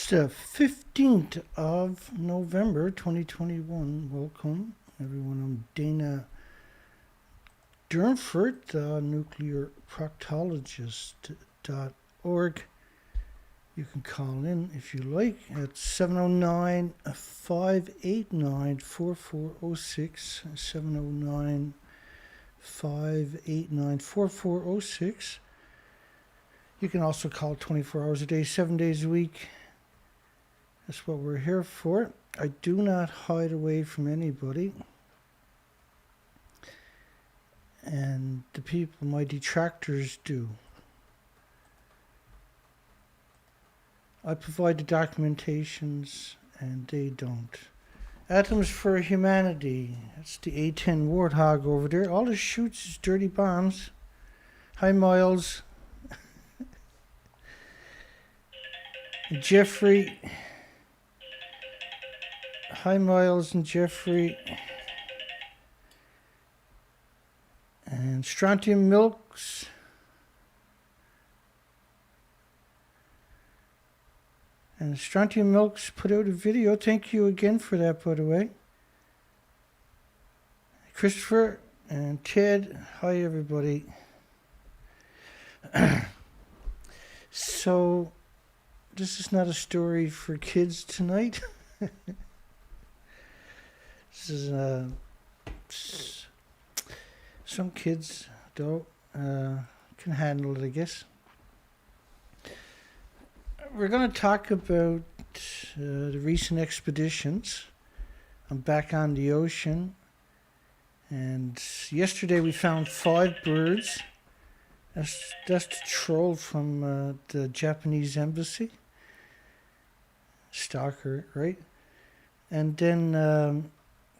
It's the 15th of November 2021. Welcome, everyone. I'm Dana Durnford, nuclear proctologist.org. You can call in if you like at 709-589-4406, 709-589-4406. You can also call 24 hours a day, 7 days a week. That's what we're here for. I do not hide away from anybody. And the people, my detractors, do. I provide the documentations and they don't. Atoms for Humanity. That's the A-10 Warthog over there. All it shoots is dirty bombs. Hi, Miles. Jeffrey. Hi, Miles and Jeffrey. And Strontium Milks. And Strontium Milks put out a video. Thank you again for that, by the way. Christopher and Ted. Hi, everybody. So, this is not a story for kids tonight. This is some kids though can handle it, I guess. We're going to talk about the recent expeditions. I'm back on the ocean, and yesterday we found 5 birds. That's the troll from the Japanese embassy. Stalker, right? And then,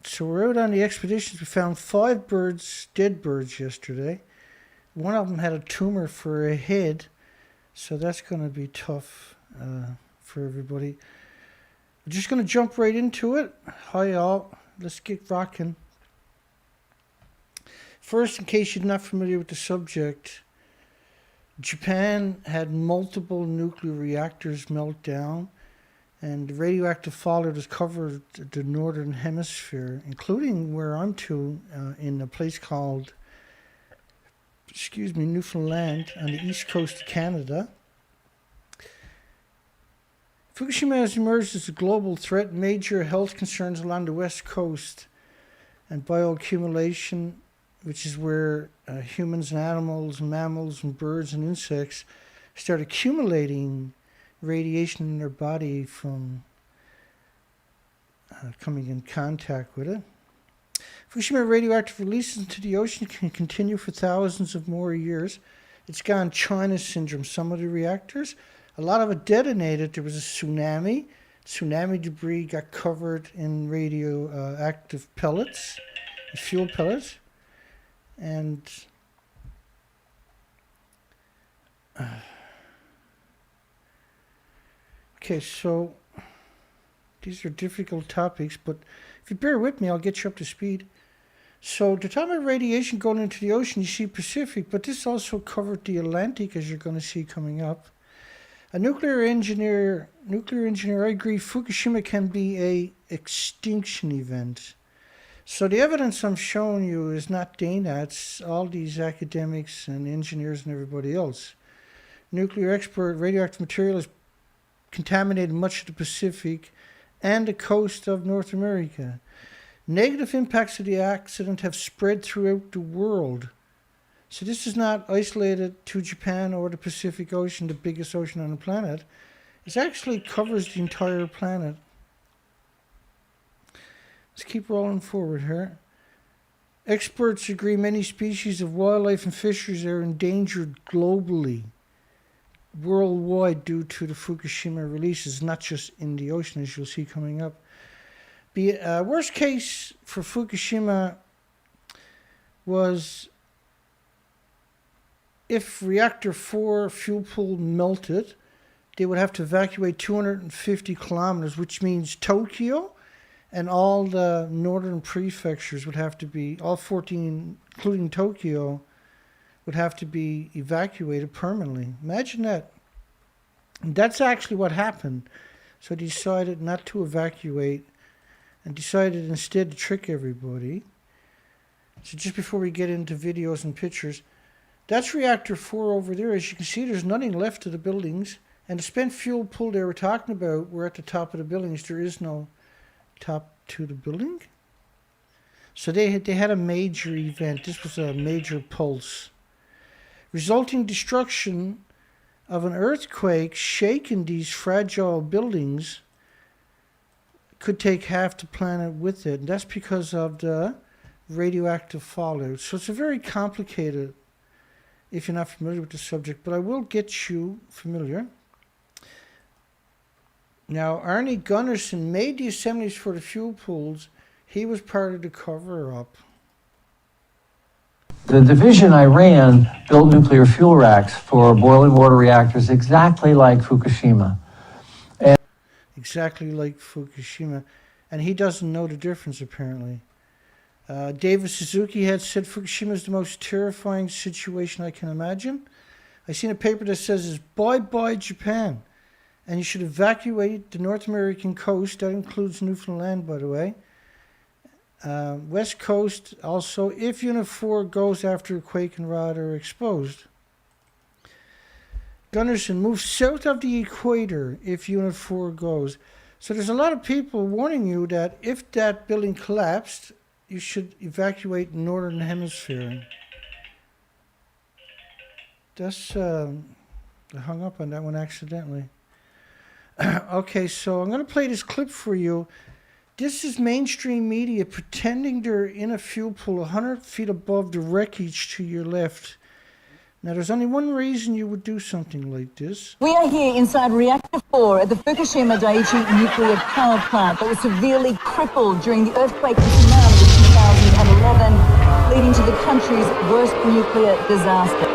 so we're out on the expeditions. We found 5 birds, dead birds yesterday. One of them had a tumor for a head, so that's going to be tough for everybody. We're just going to jump right into it. Hi, all. Let's get rocking. First, in case you're not familiar with the subject, Japan had multiple nuclear reactors melt down, and the radioactive fallout has covered the northern hemisphere, including where I'm to, in a place called, Newfoundland on the east coast of Canada. Fukushima has emerged as a global threat, major health concerns along the west coast, and bioaccumulation, which is where humans and animals, and mammals and birds and insects start accumulating radiation in their body from coming in contact with it. Fukushima radioactive releases into the ocean can continue for thousands of more years. It's gone China syndrome. Some of the reactors, a lot of it detonated. There was a tsunami. Tsunami debris got covered in radioactive pellets, fuel pellets. And okay, so these are difficult topics, but if you bear with me, I'll get you up to speed. So the time of radiation going into the ocean, you see Pacific, but this also covered the Atlantic, as you're going to see coming up. A nuclear engineer, I agree, Fukushima can be a extinction event. So the evidence I'm showing you is not Dana, it's all these academics and engineers and everybody else. Nuclear expert radioactive material has contaminated much of the Pacific and the coast of North America. Negative impacts of the accident have spread throughout the world. So this is not isolated to Japan or the Pacific Ocean, the biggest ocean on the planet. It actually covers the entire planet. Let's keep rolling forward here. Experts agree many species of wildlife and fisheries are endangered globally, worldwide, due to the Fukushima releases, not just in the ocean, as you'll see coming up. The worst case for Fukushima was if reactor 4 fuel pool melted, they would have to evacuate 250 kilometers, which means Tokyo and all the northern prefectures would have to be, all 14, including Tokyo, would have to be evacuated permanently. Imagine that. And that's actually what happened. So they decided not to evacuate and decided instead to trick everybody. So just before we get into videos and pictures, that's reactor 4 over there. As you can see, there's nothing left of the buildings. And the spent fuel pool they were talking about were at the top of the buildings. There is no top to the building. So they had a major event. This was a major pulse. Resulting destruction of an earthquake shaking these fragile buildings could take half the planet with it. And that's because of the radioactive fallout. So it's a very complicated, if you're not familiar with the subject, but I will get you familiar. Now, Arnie Gunnarsson made the assemblies for the fuel pools. He was part of the cover-up. The division I ran built nuclear fuel racks for boiling water reactors exactly like Fukushima. Exactly like Fukushima. And he doesn't know the difference, apparently. David Suzuki had said Fukushima is the most terrifying situation I can imagine. I seen a paper that says it's bye-bye Japan. And you should evacuate the North American coast. That includes Newfoundland, by the way. West Coast also, if Unit 4 goes after a quake and rod are exposed. Gunnarsson, move south of the equator if Unit 4 goes. So there's a lot of people warning you that if that building collapsed, you should evacuate the northern hemisphere. That's, I hung up on that one accidentally. Okay, so I'm going to play this clip for you. This is mainstream media pretending they're in a fuel pool 100 feet above the wreckage to your left. Now, there's only one reason you would do something like this. We are here inside Reactor 4 at the Fukushima Daiichi nuclear power plant that was severely crippled during the earthquake and tsunami of 2011, leading to the country's worst nuclear disaster.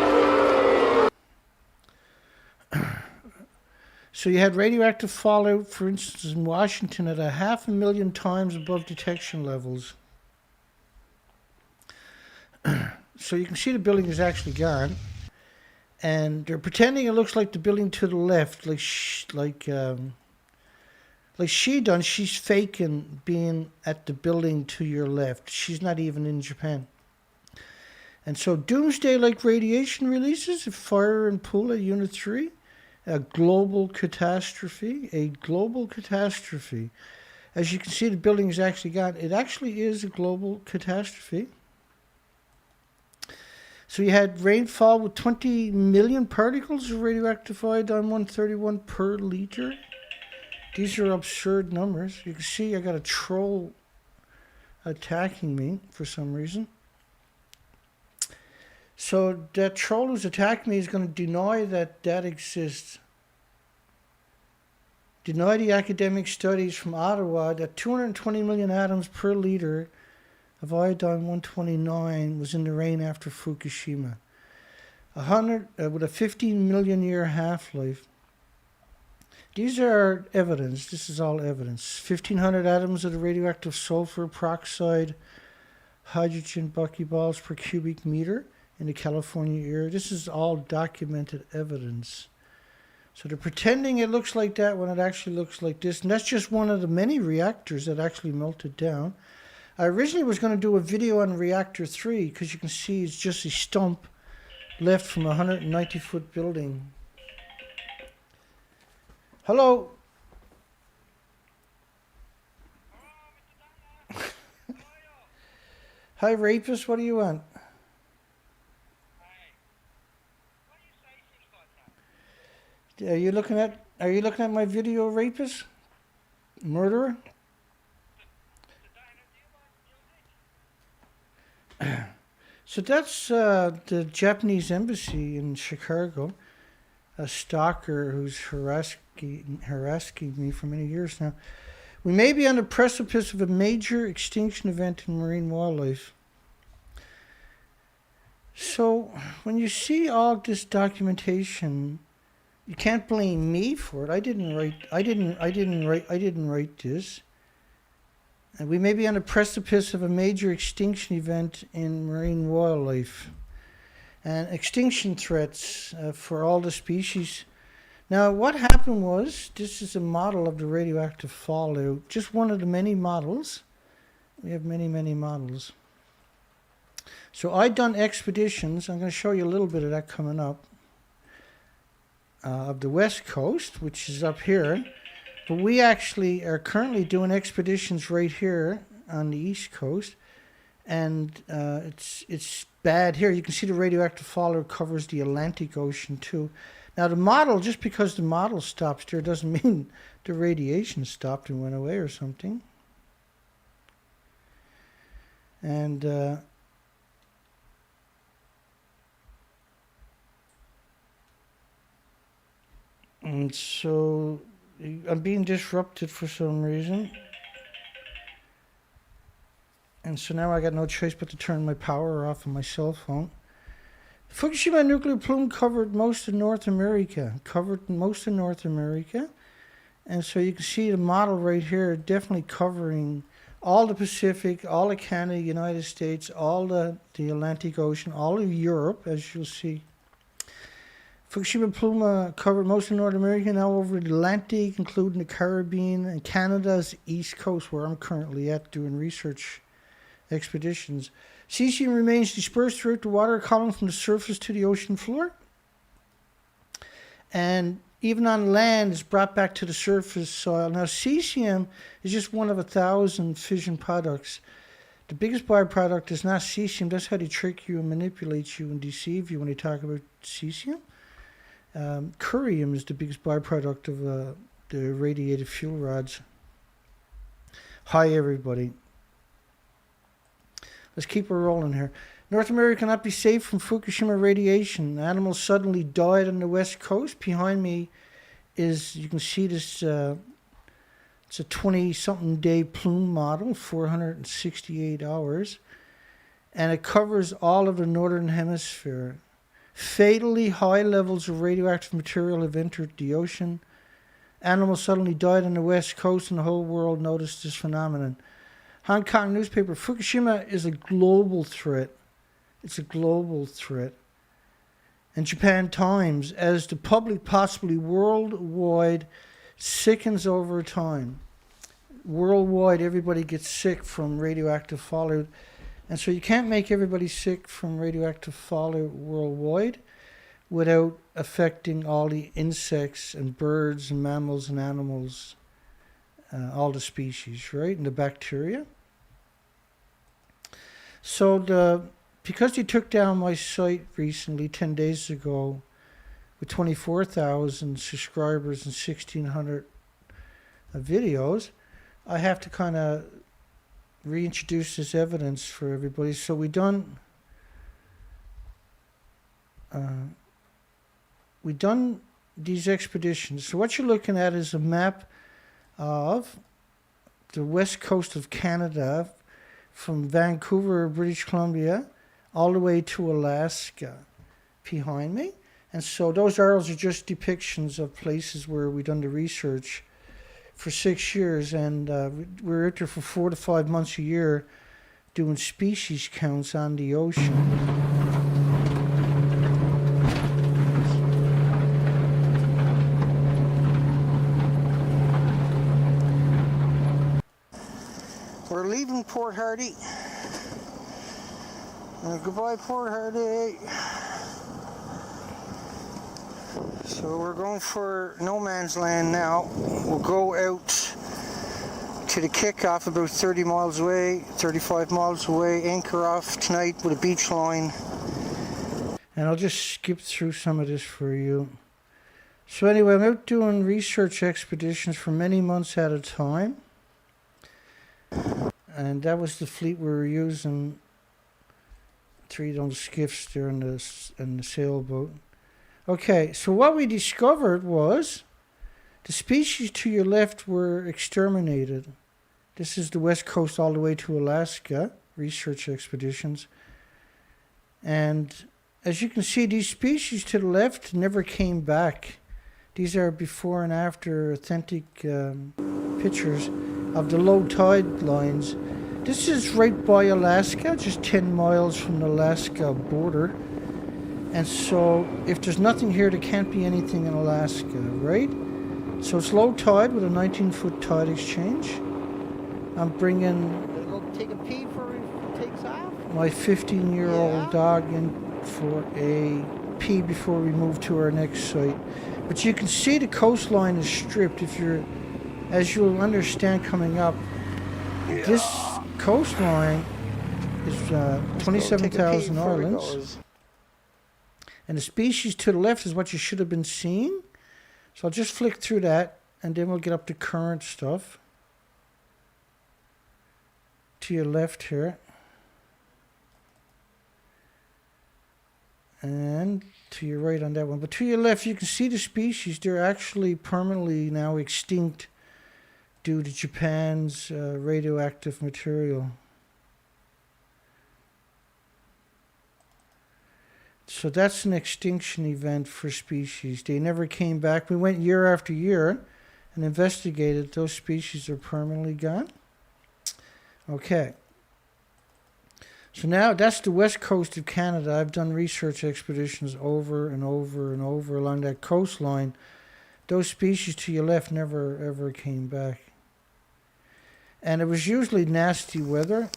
So you had radioactive fallout, for instance, in Washington at 500,000 times above detection levels. So you can see the building is actually gone. And they're pretending it looks like the building to the left, like she done. She's faking being at the building to your left. She's not even in Japan. And so doomsday-like radiation releases, a fire and pool at Unit 3. A global catastrophe. As you can see, the building is actually gone. It actually is a global catastrophe. So you had rainfall with 20 million particles of radioactive iodine-131 per liter. These are absurd numbers. You can see I got a troll attacking me for some reason. So that troll who's attacking me is going to deny that that exists. Deny the academic studies from Ottawa that 220 million atoms per liter of iodine-129 was in the rain after Fukushima. With a 15 million year half-life. These are evidence. This is all evidence. 1,500 atoms of the radioactive sulfur peroxide, hydrogen buckyballs per cubic meter in the California area. This is all documented evidence. So they're pretending it looks like that when it actually looks like this. And that's just one of the many reactors that actually melted down. I originally was going to do a video on reactor 3 because you can see it's just a stump left from a 190-foot building. Hello. Hi, rapist. What do you want? Are you looking at my video, rapist? Murderer? So that's the Japanese embassy in Chicago. A stalker who's harassing me for many years now. We may be on the precipice of a major extinction event in marine wildlife. So when you see all this documentation, you can't blame me for it. I didn't write this. And we may be on the precipice of a major extinction event in marine wildlife. And extinction threats for all the species. Now, what happened was, this is a model of the radioactive fallout, just one of the many models. We have many, many models. So I've done expeditions, I'm going to show you a little bit of that coming up, of the West Coast, which is up here. But we actually are currently doing expeditions right here on the East Coast. And it's bad here. You can see the radioactive fallout covers the Atlantic Ocean too. Now the model, just because the model stops there doesn't mean the radiation stopped and went away or something. And so I'm being disrupted for some reason. And so now I got no choice but to turn my power off on my cell phone. Fukushima nuclear plume covered most of North America. And so you can see the model right here definitely covering all the Pacific, all of Canada, United States, all the Atlantic Ocean, all of Europe, as you'll see. Fukushima plume covered most of North America, now over the Atlantic, including the Caribbean and Canada's east coast, where I'm currently at doing research expeditions. Cesium remains dispersed throughout the water column from the surface to the ocean floor. And even on land, it's brought back to the surface soil. Now, cesium is just one of 1,000 fission products. The biggest byproduct is not cesium. That's how they trick you and manipulate you and deceive you when they talk about cesium. Curium is the biggest byproduct of the irradiated fuel rods. Hi, everybody. Let's keep her rolling here. North America cannot be safe from Fukushima radiation. Animals suddenly died on the west coast. Behind me is, you can see this, it's a 20-something day plume model, 468 hours. And it covers all of the northern hemisphere. Fatally high levels of radioactive material have entered the ocean. Animals suddenly died on the west coast and the whole world noticed this phenomenon. Hong Kong newspaper, Fukushima is a global threat. It's a global threat. And Japan Times, as the public possibly worldwide sickens over time. Worldwide, everybody gets sick from radioactive fallout. And so you can't make everybody sick from radioactive fallout worldwide without affecting all the insects and birds and mammals and animals, all the species, right? And the bacteria. So because they took down my site recently, 10 days ago, with 24,000 subscribers and 1,600 videos, I have to kind of reintroduce this evidence for everybody. So we done these expeditions. So what you're looking at is a map of the west coast of Canada, from Vancouver, British Columbia, all the way to Alaska behind me. And so those arrows are just depictions of places where we've done the research for 6 years. And we're out there for 4 to 5 months a year doing species counts on the ocean. We're leaving Port Hardy. Goodbye, Port Hardy. So we're going for no man's land now. We'll go out to the kickoff about 30 miles away, 35 miles away, anchor off tonight with a beach line. And I'll just skip through some of this for you. So anyway, I'm out doing research expeditions for many months at a time. And that was the fleet we were using. 3 on the skiffs there and the sailboat. Okay, so what we discovered was the species to your left were exterminated. This is the west coast all the way to Alaska, research expeditions. And as you can see, these species to the left never came back. These are before and after authentic pictures of the low tide lines. This is right by Alaska, just 10 miles from the Alaska border. And so if there's nothing here, there can't be anything in Alaska, right? So it's low tide with a 19-foot tide exchange. I'm bringing Take a pee before it takes off. my 15-year-old Yeah. dog in for a pee before we move to our next site. But you can see the coastline is stripped. As you'll understand coming up, this coastline is 27,000 islands. And the species to the left is what you should have been seeing. So I'll just flick through that, and then we'll get up to current stuff. To your left here. And to your right on that one. But to your left, you can see the species. They're actually permanently now extinct due to Japan's radioactive material. So that's an extinction event for species. They never came back. We went year after year and investigated. Those species are permanently gone. Okay. So now that's the west coast of Canada. I've done research expeditions over and over and over along that coastline. Those species to your left never ever came back. And it was usually nasty weather.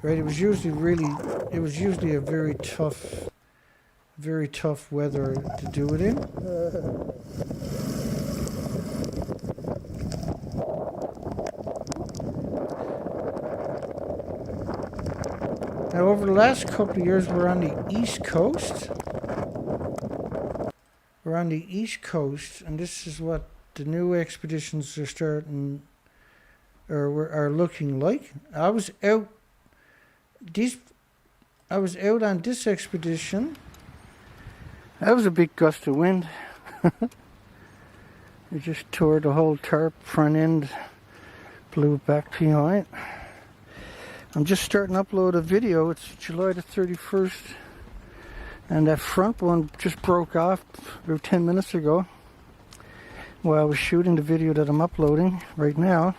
Right, it was usually a very tough weather to do it in. Now over the last couple of years we're on the east coast. We're on the east coast, and this is what the new expeditions are starting or are looking like. I was out on this expedition. That was a big gust of wind. It just tore the whole tarp front end, blew it back behind. I'm just starting to upload a video. It's July the 31st. And that front one just broke off about 10 minutes ago while I was shooting the video that I'm uploading right now.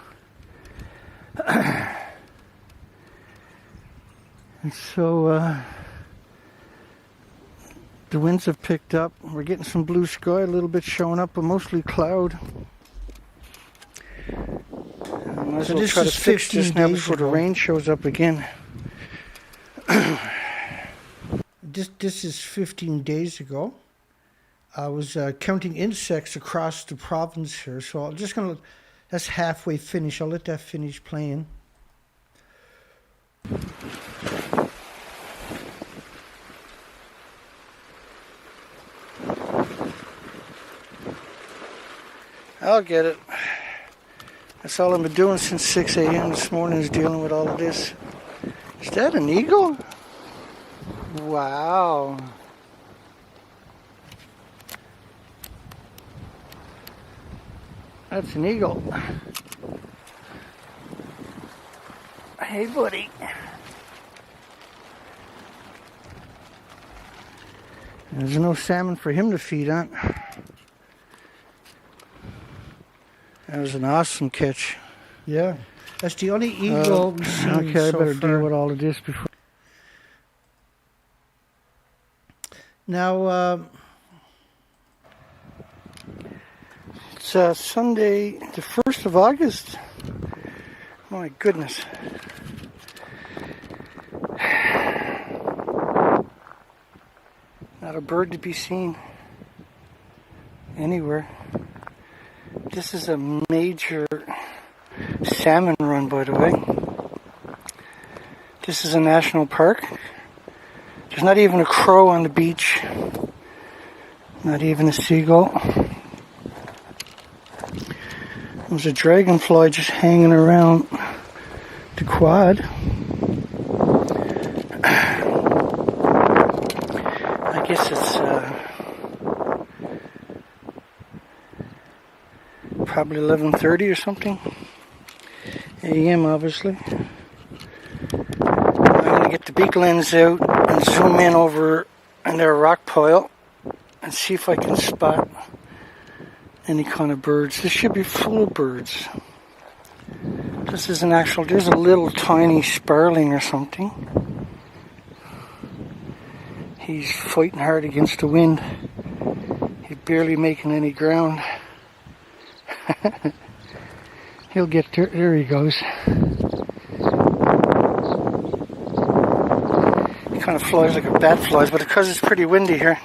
And so the winds have picked up. We're getting some blue sky, a little bit showing up, but mostly cloud. I might as well try to fix this now before the rain shows up again. This is 15 days ago. I was counting insects across the province here, so I'm just gonna. That's halfway finished. I'll let that finish playing. I'll get it. That's all I've been doing since 6 a.m. this morning is dealing with all of this. Is that an eagle? Wow. That's an eagle. Hey, buddy. There's no salmon for him to feed on. That was an awesome catch. Yeah. That's the only eagle we've seen Okay, I better so deal far. with all of this before. Now, It's Sunday, the 1st of August. My goodness. Not a bird to be seen anywhere. This is a major salmon run, by the way. This is a national park. There's not even a crow on the beach. Not even a seagull. There's a dragonfly just hanging around the quad. I guess it's probably 11:30 or something a.m. obviously. I'm going to get the big lens out and zoom in over in their rock pile and see if I can spot any kind of birds. This should be full of birds. This is an actual, there's a little tiny sparling or something. He's fighting hard against the wind. He's barely making any ground. He'll get there. There he goes. He kind of flies like a bat flies, but because it's pretty windy here.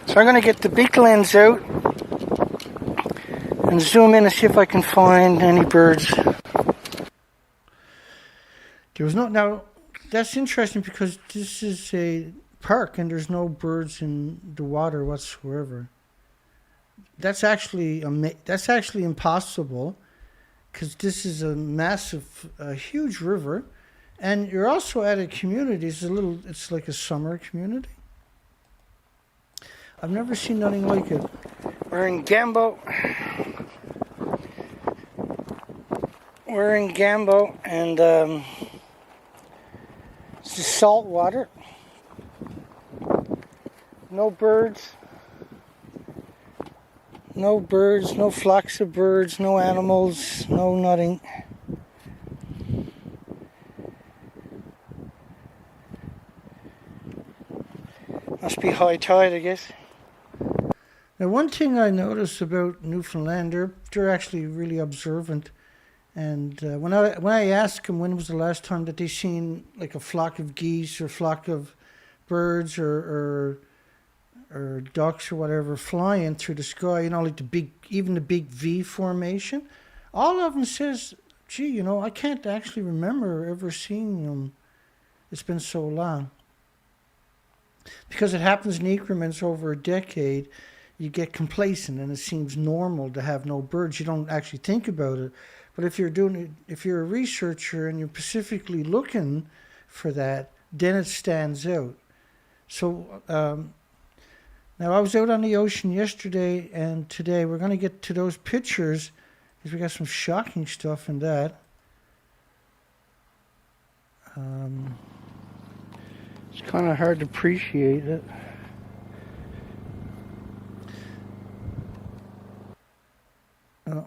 So I'm going to get the big lens out and zoom in and see if I can find any birds. There was no, now that's interesting because this is a park and there's no birds in the water whatsoever. That's actually impossible because this is a massive, huge river, and you're also at a community. It's like a summer community. I've never seen nothing like it. We're in Gambo. We're in Gambo, and it's just salt water. No birds. No birds, no flocks of birds, no animals, no nothing. Must be high tide, I guess. Now, one thing I noticed about Newfoundland, they're actually really observant. And when I asked them when was the last time that they seen like a flock of geese or flock of birds or ducks or whatever flying through the sky, like even the big V formation, all of them says, gee, I can't actually remember ever seeing them. It's been so long. Because it happens in increments over a decade, you get complacent and it seems normal to have no birds. You don't actually think about it. But if you're a researcher and you're specifically looking for that, then it stands out. So now I was out on the ocean yesterday and today. We're going to get to those pictures because we got some shocking stuff in that. It's kind of hard to appreciate it. Oh.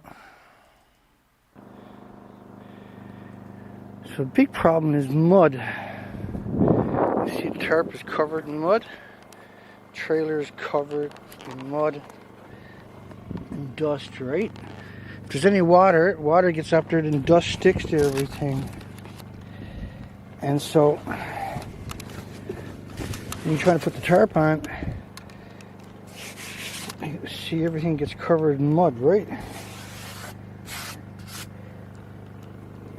So a big problem is mud. You see the tarp is covered in mud. Trailer is covered in mud and dust, right? If there's any water gets up there, then dust sticks to everything. And so when you're trying to put the tarp on, you see everything gets covered in mud, right?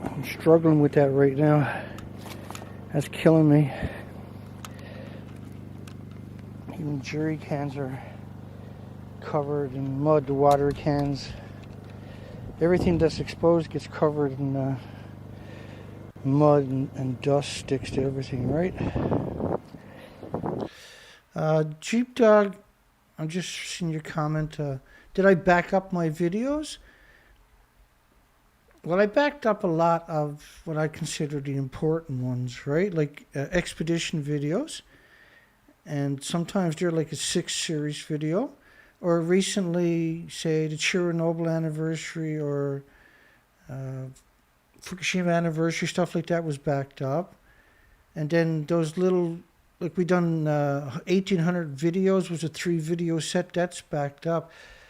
I'm struggling with that right now. That's killing me. Even jerry cans are covered in mud, the water cans. Everything that's exposed gets covered in mud and dust sticks to everything, right? Jeep Dog, I'm just seeing your comment. Did I back up my videos? Well, I backed up a lot of what I consider the important ones, right? Like expedition videos. And sometimes they're like a 6-series video. Or recently, say, the Chernobyl anniversary or Fukushima anniversary, stuff like that was backed up. And then those little, like we done 1,800 videos, was a 3-video set, that's backed up.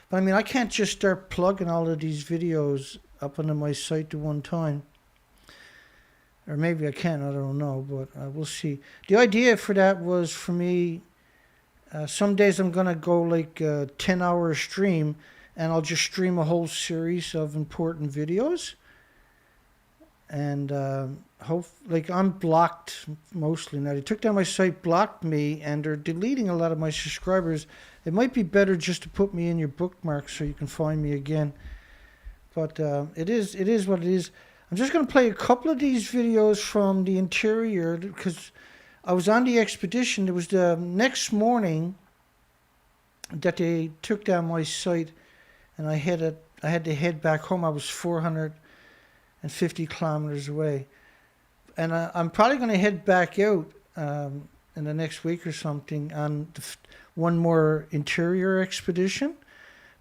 But I mean, I can't just start plugging all of these videos up onto my site at one time. Or maybe I can, I don't know, but we'll see. The idea for that was for me, some days I'm going to go like a 10-hour stream and I'll just stream a whole series of important videos. And like I'm blocked mostly now. They took down my site, blocked me, and they're deleting a lot of my subscribers. It might be better just to put me in your bookmarks so you can find me again. But it is what it is. I'm just going to play a couple of these videos from the interior because I was on the expedition. It was the next morning that they took down my site, and I had to head back home. I was 450 kilometers away, and I'm probably going to head back out in the next week or something on one more interior expedition.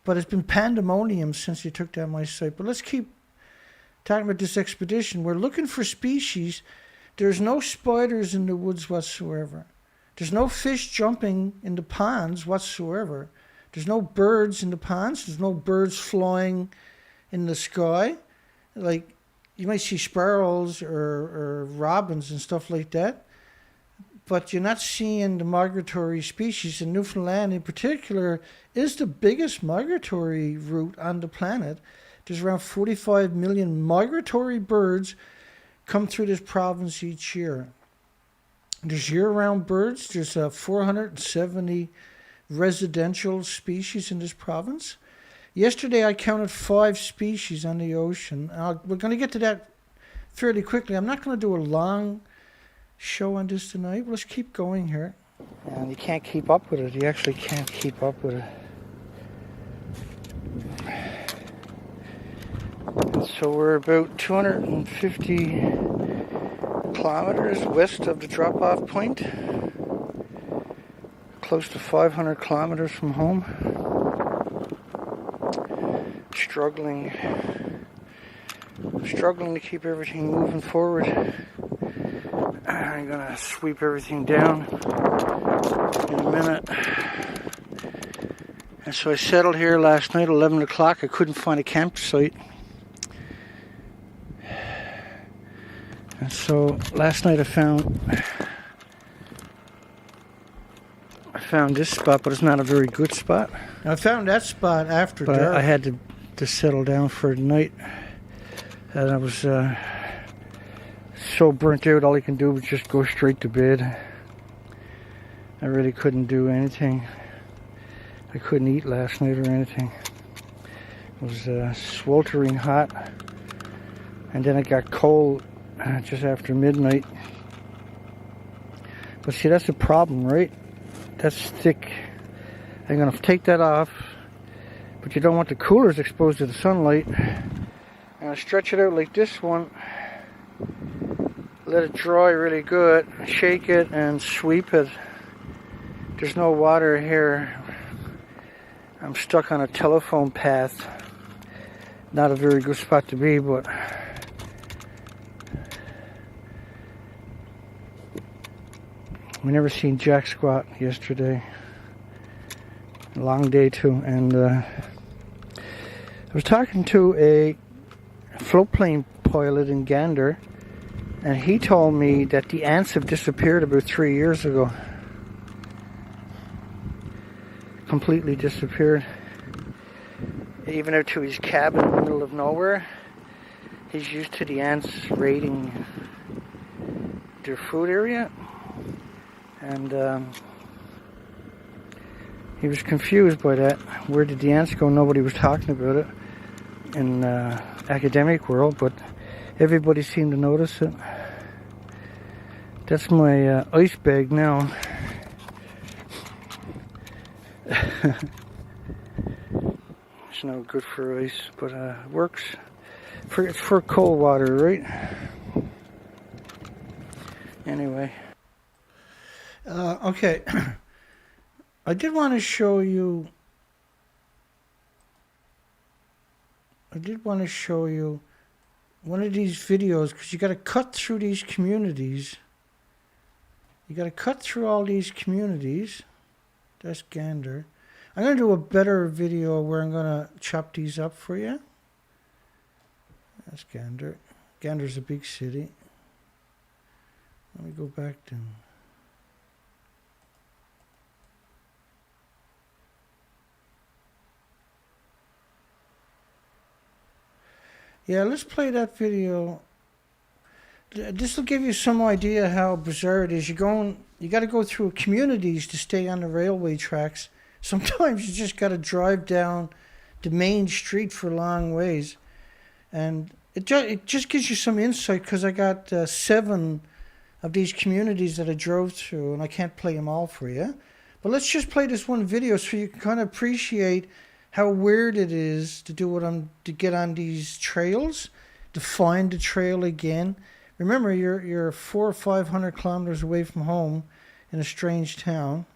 But it's been pandemonium since they took down my site. But let's keep talking about this expedition. We're looking for species. There's no spiders in the woods whatsoever. There's no fish jumping in the ponds whatsoever. There's no birds in the ponds. There's no birds flying in the sky. Like, you might see sparrows or robins and stuff like that. But you're not seeing the migratory species. In Newfoundland in particular is the biggest migratory route on the planet. There's around 45 million migratory birds come through this province each year. There's year-round birds. There's 470 residential species in this province. Yesterday I counted 5 species on the ocean. We're going to get to that fairly quickly. I'm not going to do a long show on this tonight. Let's keep going here. And you can't keep up with it. You actually can't keep up with it. So we're about 250 kilometers west of the drop-off point. Close to 500 kilometers from home. Struggling to keep everything moving forward. I'm gonna sweep everything down in a minute. And so I settled here last night, 11 o'clock. I couldn't find a campsite. And so last night I found this spot, but it's not a very good spot. I found that spot after But dark. I had to settle down for the night. And I was so burnt out, all I can do was just go straight to bed. I really couldn't do anything. I couldn't eat last night or anything. It was sweltering hot. And then it got cold just after midnight. But see, that's the problem, right? That's thick. I'm going to take that off. But you don't want the coolers exposed to the sunlight. And I stretch it out like this one. Let it dry really good. Shake it and sweep it. There's no water here. I'm stuck on a telephone path. Not a very good spot to be, but we never seen jack squat yesterday. Long day too, and I was talking to a float plane pilot in Gander, and he told me that the ants have disappeared about 3 years ago. Completely disappeared. Even out to his cabin in the middle of nowhere, he's used to the ants raiding their food area, and he was confused by that. Where did the ants go? Nobody was talking about it in the academic world, but everybody seemed to notice it. That's my ice bag now. It's no good for ice, but it works. It's for cold water, right? Anyway. Okay. I did want to show you one of these videos, because you got to cut through these communities. You got to cut through all these communities. That's Gander. I'm going to do a better video where I'm going to chop these up for you. That's Gander. Gander's a big city. Let me go back to... Yeah, let's play that video. This will give you some idea how bizarre it is. You got to go through communities to stay on the railway tracks. Sometimes you just got to drive down the main street for long ways. And it just gives you some insight, because I got 7 of these communities that I drove through, and I can't play them all for you. But let's just play this one video so you can kind of appreciate how weird it is to to get on these trails, to find the trail again. Remember, you're 400 or 500 kilometers away from home in a strange town.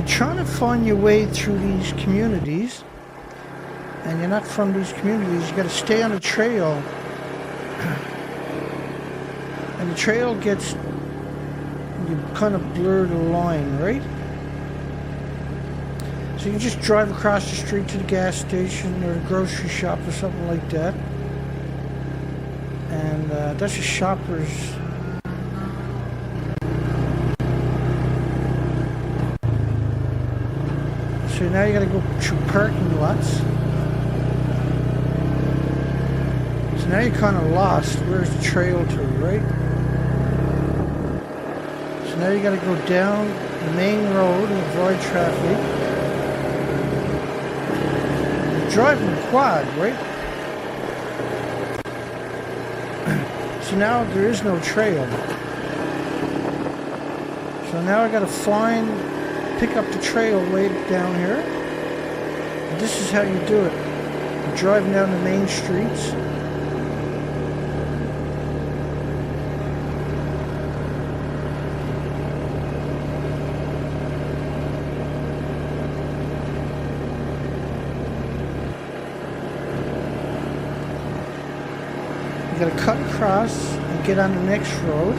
you're trying to find your way through these communities, and you're not from these communities, you got to stay on a trail. And the trail gets, you kind of blur the line, right? So you just drive across the street to the gas station or the grocery shop or something like that. And that's a shopper's. So now you gotta go through parking lots. So now you're kind of lost. Where's the trail to, right? So now you gotta go down the main road and avoid traffic. Driving a quad, right? So now there is no trail. So now I gotta pick up the trail way down here. And this is how you do it. You're driving down the main streets. You gotta cut across and get on the next road.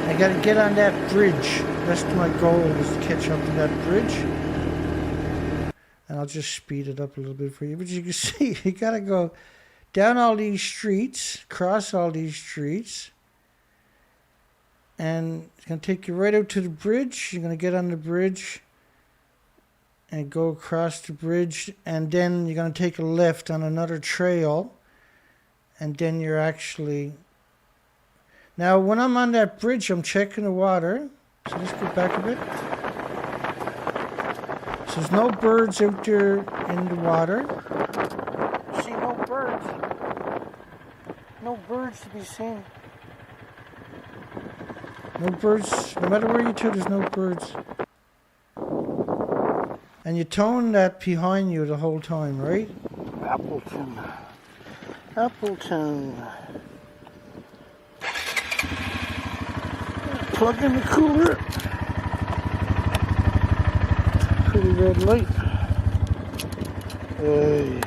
I gotta get on that bridge. That's my goal, is to catch up to that bridge. And I'll just speed it up a little bit for you. But you can see, you gotta go down all these streets, cross all these streets, and it's going to take you right out to the bridge. You're going to get on the bridge and go across the bridge, and then you're going to take a left on another trail, and then you're actually... Now, when I'm on that bridge, I'm checking the water. So let's go back a bit. So there's no birds out there in the water. See, no birds. No birds to be seen. No birds. No matter where you turn, there's no birds. And you're towing that behind you the whole time, right? Appleton. Appleton. Plug in the cooler. Pretty red light. Hey.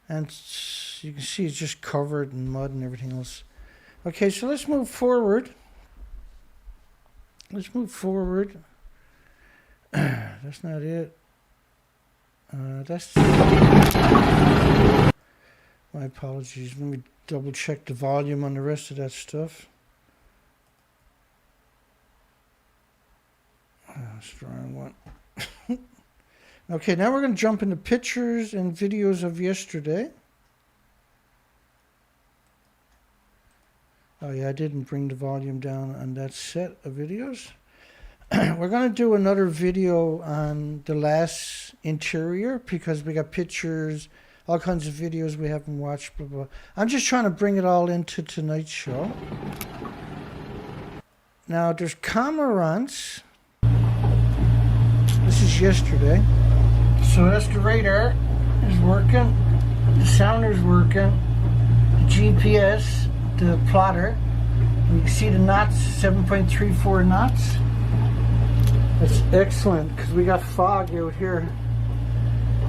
And you can see it's just covered in mud and everything else. Okay, so let's move forward. Let's move forward. That's not it. That's... My apologies. Let me double check the volume on the rest of that stuff. That's the wrong one. Okay, now we're going to jump into pictures and videos of yesterday. Oh yeah, I didn't bring the volume down on that set of videos. We're going to do another video on the last interior because we got pictures, all kinds of videos we haven't watched, blah, blah. I'm just trying to bring it all into tonight's show. Now, there's cormorants. This is yesterday. So that's the radar is working, the sounder's working, the GPS, the plotter. You can see the knots, 7.34 knots. That's excellent because we got fog out here.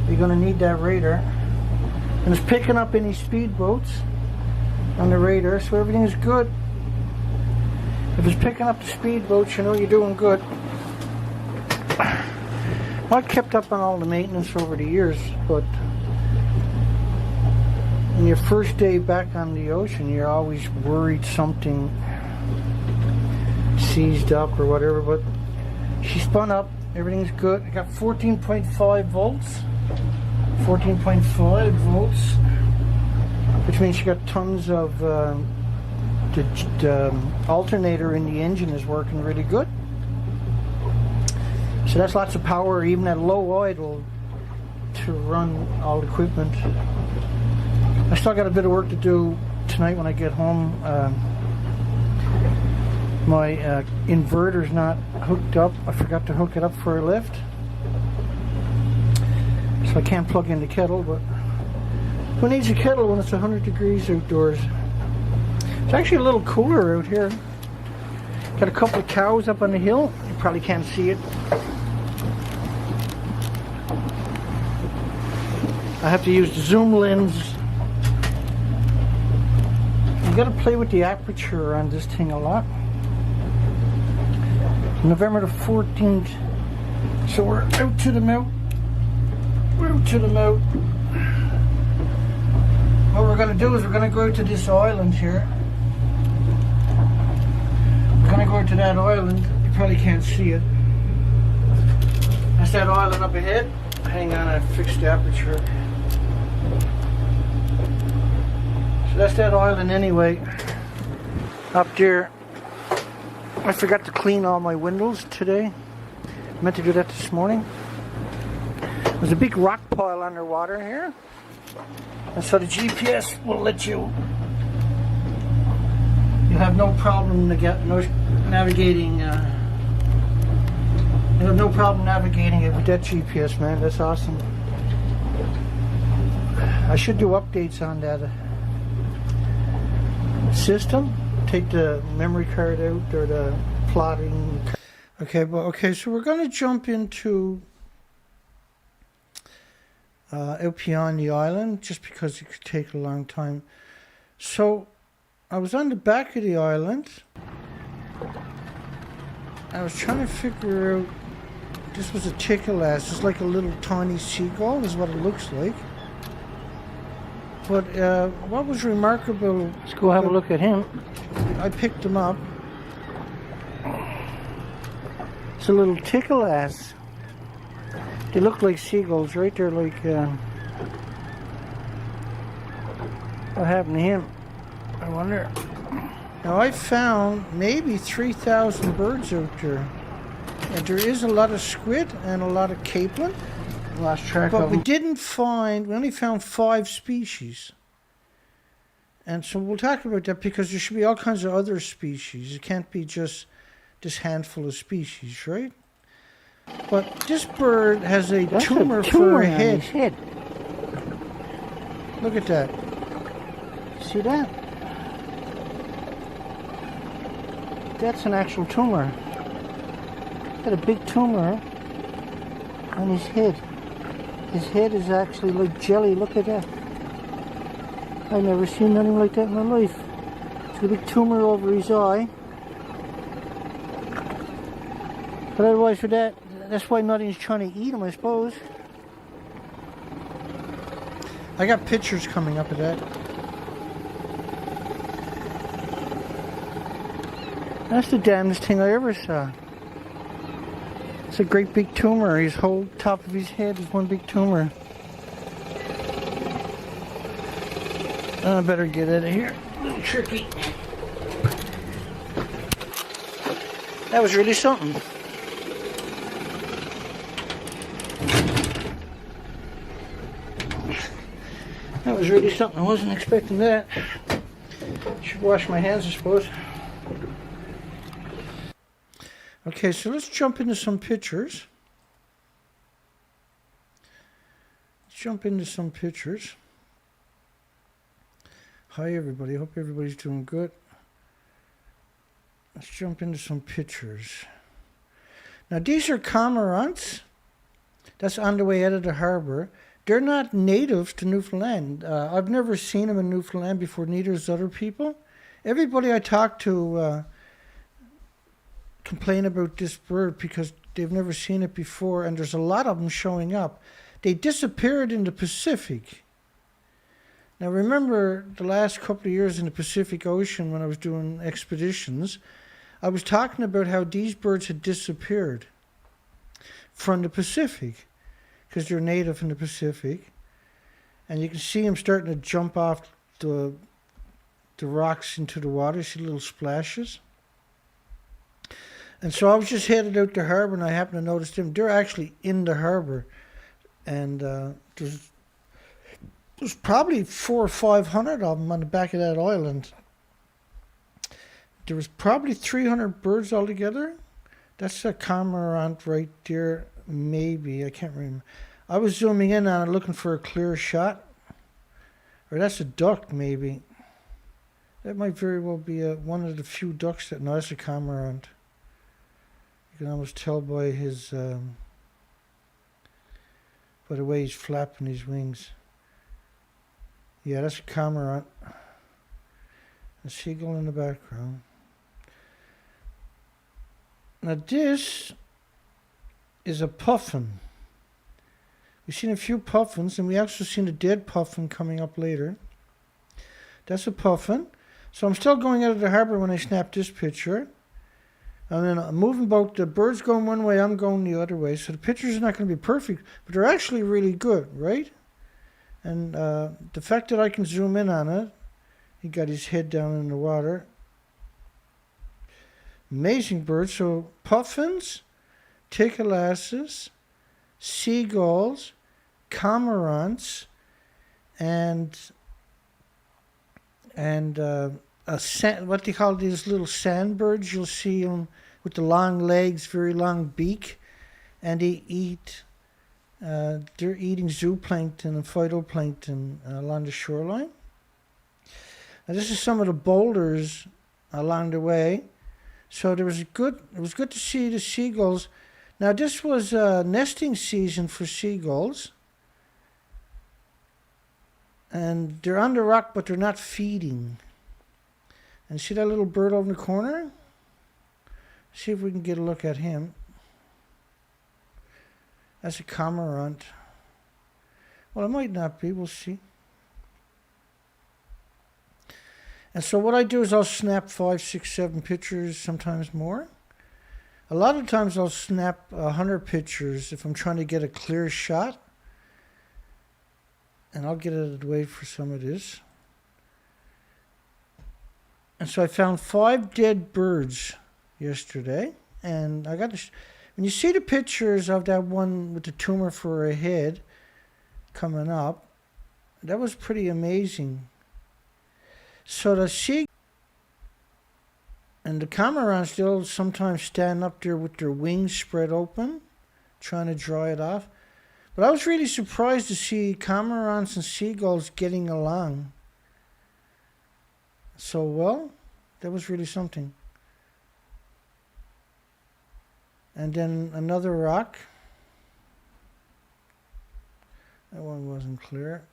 You're going to need that radar. And it's picking up any speedboats on the radar, so everything's good. If it's picking up the speedboats, you know you're doing good. Well, I kept up on all the maintenance over the years, but in your first day back on the ocean, you're always worried something seized up or whatever, but she spun up, everything's good. I got 14.5 volts, 14.5 volts, which means she got tons of, the alternator in the engine is working really good. So that's lots of power, even at low idle, to run all the equipment. I still got a bit of work to do tonight when I get home. My inverter's not hooked up. I forgot to hook it up for a lift. So I can't plug in the kettle, but who needs a kettle when it's 100 degrees outdoors? It's actually a little cooler out here. Got a couple of cows up on the hill. You probably can't see it. I have to use the zoom lens. You gotta play with the aperture on this thing a lot. November the 14th. So we're out to the mouth. We're out to the mouth. What we're gonna do is we're gonna go out to this island here. We're gonna go to that island. You probably can't see it. That's that island up ahead. Hang on, I fixed the aperture. So that's that island anyway. Up there. I forgot to clean all my windows today. I meant to do that this morning. There's a big rock pile underwater here. And so the GPS will let you have no problem navigating. You have no problem navigating it with that GPS, man. That's awesome. I should do updates on that system. Take the memory card out or the plotting. Okay, so we're going to jump into out beyond the island just because it could take a long time. So I was on the back of the island. I was trying to figure out. This was a tickle-ass. It's like a little tiny seagull is what it looks like. But what was remarkable... Let's go have a look at him. I picked him up. It's a little tickle-ass. They look like seagulls, right? They're like... what happened to him? I wonder. Now I found maybe 3,000 birds out there. And there is a lot of squid and a lot of capelin. Lost track of them. But we only found 5 species. And so we'll talk about that because there should be all kinds of other species. It can't be just this handful of species, right? But this bird has a tumor for a head. Look at that. See that? That's an actual tumor. Got a big tumor on his head. His head is actually like jelly. Look at that. I've never seen nothing like that in my life. It's got a big tumor over his eye. But otherwise for that, that's why nothing's trying to eat him, I suppose. I got pictures coming up of that. That's the damnedest thing I ever saw. It's a great big tumor. His whole top of his head is one big tumor. I better get out of here. A little tricky. That was really something. That was really something. I wasn't expecting that. Should wash my hands, I suppose. Okay, so let's jump into some pictures. Hi everybody, hope everybody's doing good. Let's jump into some pictures. Now these are cormorants. That's on the way out of the harbor. They're not native to Newfoundland. I've never seen them in Newfoundland before, neither has other people. Everybody I talk to complain about this bird because they've never seen it before, and there's a lot of them showing up. They disappeared in the Pacific. Now remember the last couple of years in the Pacific Ocean when I was doing expeditions, I was talking about how these birds had disappeared from the Pacific because they're native in the Pacific, and you can see them starting to jump off the rocks into the water. See little splashes. And so I was just headed out to harbor, and I happened to notice them. They're actually in the harbor, and there's probably 400 or 500 of them on the back of that island. there was probably 300 birds altogether. That's a cormorant right there, maybe. I can't remember. I was zooming in on it looking for a clear shot. Or that's a duck, maybe. That might very well be one of the few ducks that... No, that's a cormorant. You can almost tell by his... by the way he's flapping his wings. Yeah, that's a cormorant. A seagull in the background. Now this is a puffin. We've seen a few puffins, and we also seen a dead puffin coming up later. That's a puffin. So I'm still going out of the harbor when I snap this picture. And then I'm moving boat. The bird's going one way, I'm going the other way. So the pictures are not going to be perfect, but they're actually really good, right? And the fact that I can zoom in on it, he got his head down in the water. Amazing bird. So puffins, ticalasses, seagulls, cormorants, and what they call these little sandbirds. You'll see them with the long legs, very long beak, and they eat. They're eating zooplankton and phytoplankton along the shoreline. Now this is some of the boulders along the way. So it was good to see the seagulls. Now this was nesting season for seagulls. And they're on the rock, but they're not feeding. And see that little bird over in the corner? See if we can get a look at him. That's a cormorant. Well, it might not be. We'll see. And so what I do is I'll snap 5, 6, 7 pictures, sometimes more. A lot of times I'll snap 100 pictures if I'm trying to get a clear shot. And I'll get out of the way for some of this. And so I found 5 dead birds yesterday. And I got this. When you see the pictures of that one with the tumor for a head coming up, that was pretty amazing. So the sea and the cormorants, they'll sometimes stand up there with their wings spread open, trying to dry it off. But I was really surprised to see cormorants and seagulls getting along so well. That was really something. And then another rock. That one wasn't clear.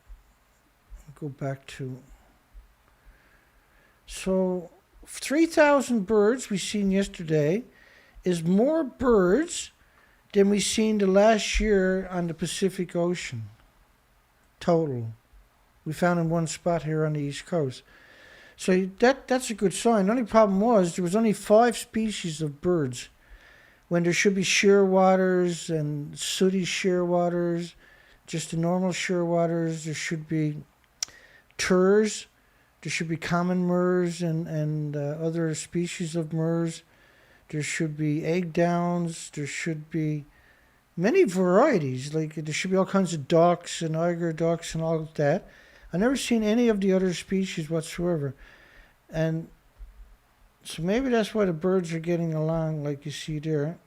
Go back to... So 3,000 birds we seen yesterday is more birds than we seen the last year on the Pacific Ocean. Total. We found in one spot here on the East Coast. So that's a good sign. The only problem was there was only 5 species of birds when there should be shearwaters and sooty shearwaters, just the normal shearwaters. There should be turs. There should be common murres and other species of murres. There should be egg downs. There should be many varieties. Like there should be all kinds of ducks and eiger ducks and all of that. I've never seen any of the other species whatsoever. And so maybe that's why the birds are getting along like you see there.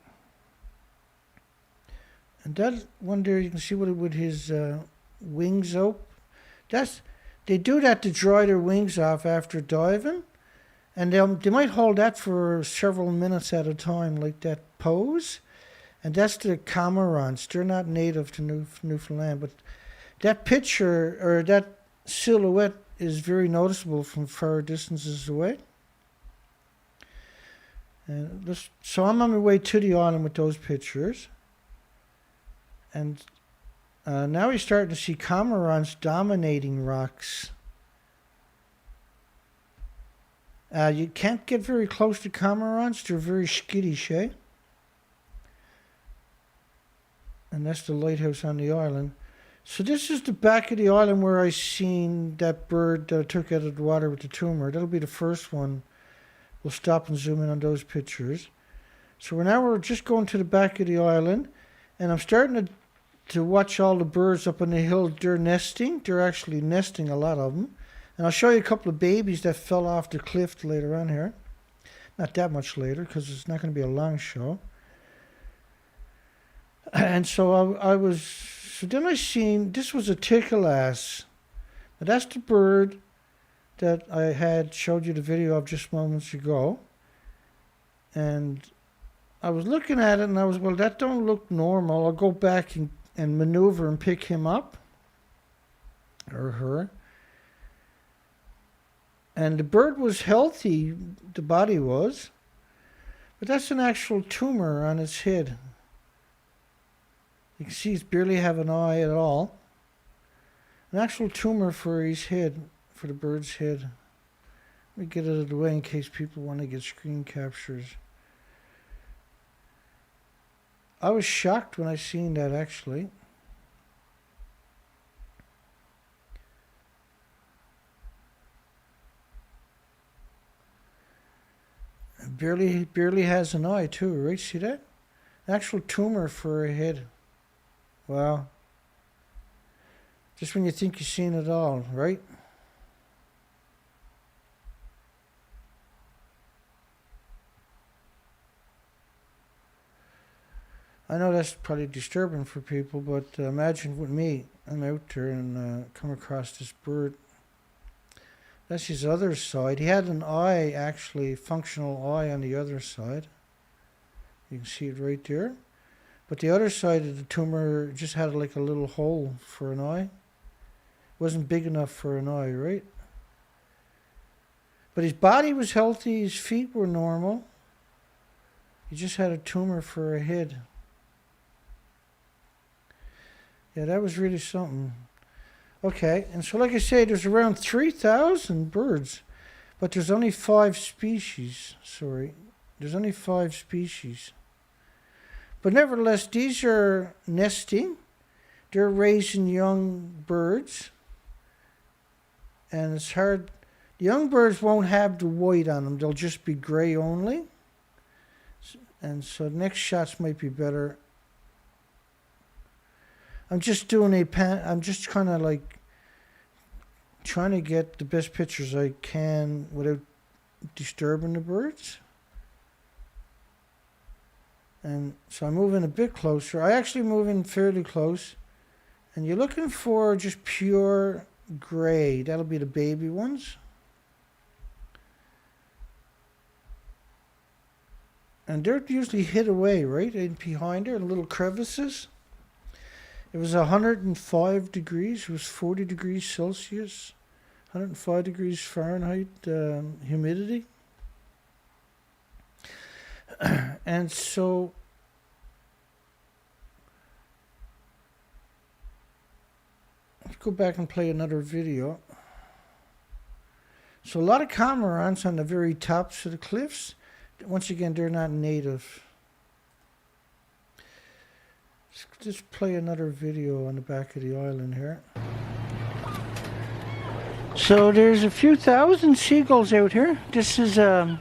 And that one there, you can see with his wings up. They do that to dry their wings off after diving. And they might hold that for several minutes at a time, like that pose. And that's the cormorants. They're not native to Newfoundland, but that picture or that silhouette is very noticeable from far distances away. And so I'm on my way to the island with those pictures. And now we're starting to see cormorants dominating rocks. You can't get very close to cormorants. They're very skittish, eh? And that's the lighthouse on the island. So this is the back of the island where I seen that bird that I took out of the water with the tumor. That'll be the first one. We'll stop and zoom in on those pictures. So we're just going to the back of the island. And I'm starting to watch all the birds up on the hill. They're nesting. They're actually nesting, a lot of them. And I'll show you a couple of babies that fell off the cliff later on here. Not that much later, because it's not going to be a long show. And so so then I seen, this was a tickle-ass. Now that's the bird that I had showed you the video of just moments ago. And I was looking at it and I was, well, that don't look normal. I'll go back and maneuver and pick him up. Or her. And the bird was healthy, the body was. But that's an actual tumor on its head. You can see he's barely have an eye at all. An actual tumor for his head, for the bird's head. Let me get it out of the way in case people want to get screen captures. I was shocked when I seen that, actually. Barely has an eye too, right? See that? An actual tumor for a head. Wow. Just when you think you've seen it all, right? I know that's probably disturbing for people, but imagine with me, I'm out there and come across this bird. That's his other side. He had an eye, actually, functional eye on the other side. You can see it right there. But the other side of the tumor just had like a little hole for an eye. It wasn't big enough for an eye, right? But his body was healthy, his feet were normal. He just had a tumor for a head. Yeah, that was really something. Okay, and so like I say, there's around 3,000 birds, but there's only 5 species. Sorry, there's only 5 species. But nevertheless, these are nesting. They're raising young birds. And it's hard. The young birds won't have the white on them. They'll just be gray only. And so next shots might be better. I'm just doing I'm just kind of like trying to get the best pictures I can without disturbing the birds. And so I'm moving a bit closer. I actually move in fairly close. And you're looking for just pure gray. That'll be the baby ones. And they're usually hid away, right? In behind there, in little crevices. It was 105 degrees. It was 40 degrees Celsius. 105 degrees Fahrenheit humidity. And so let's go back and play another video. So a lot of cormorants on the very tops of the cliffs. Once again, they're not native. Let's just play another video on the back of the island here. So there's a few thousand seagulls out here. This is a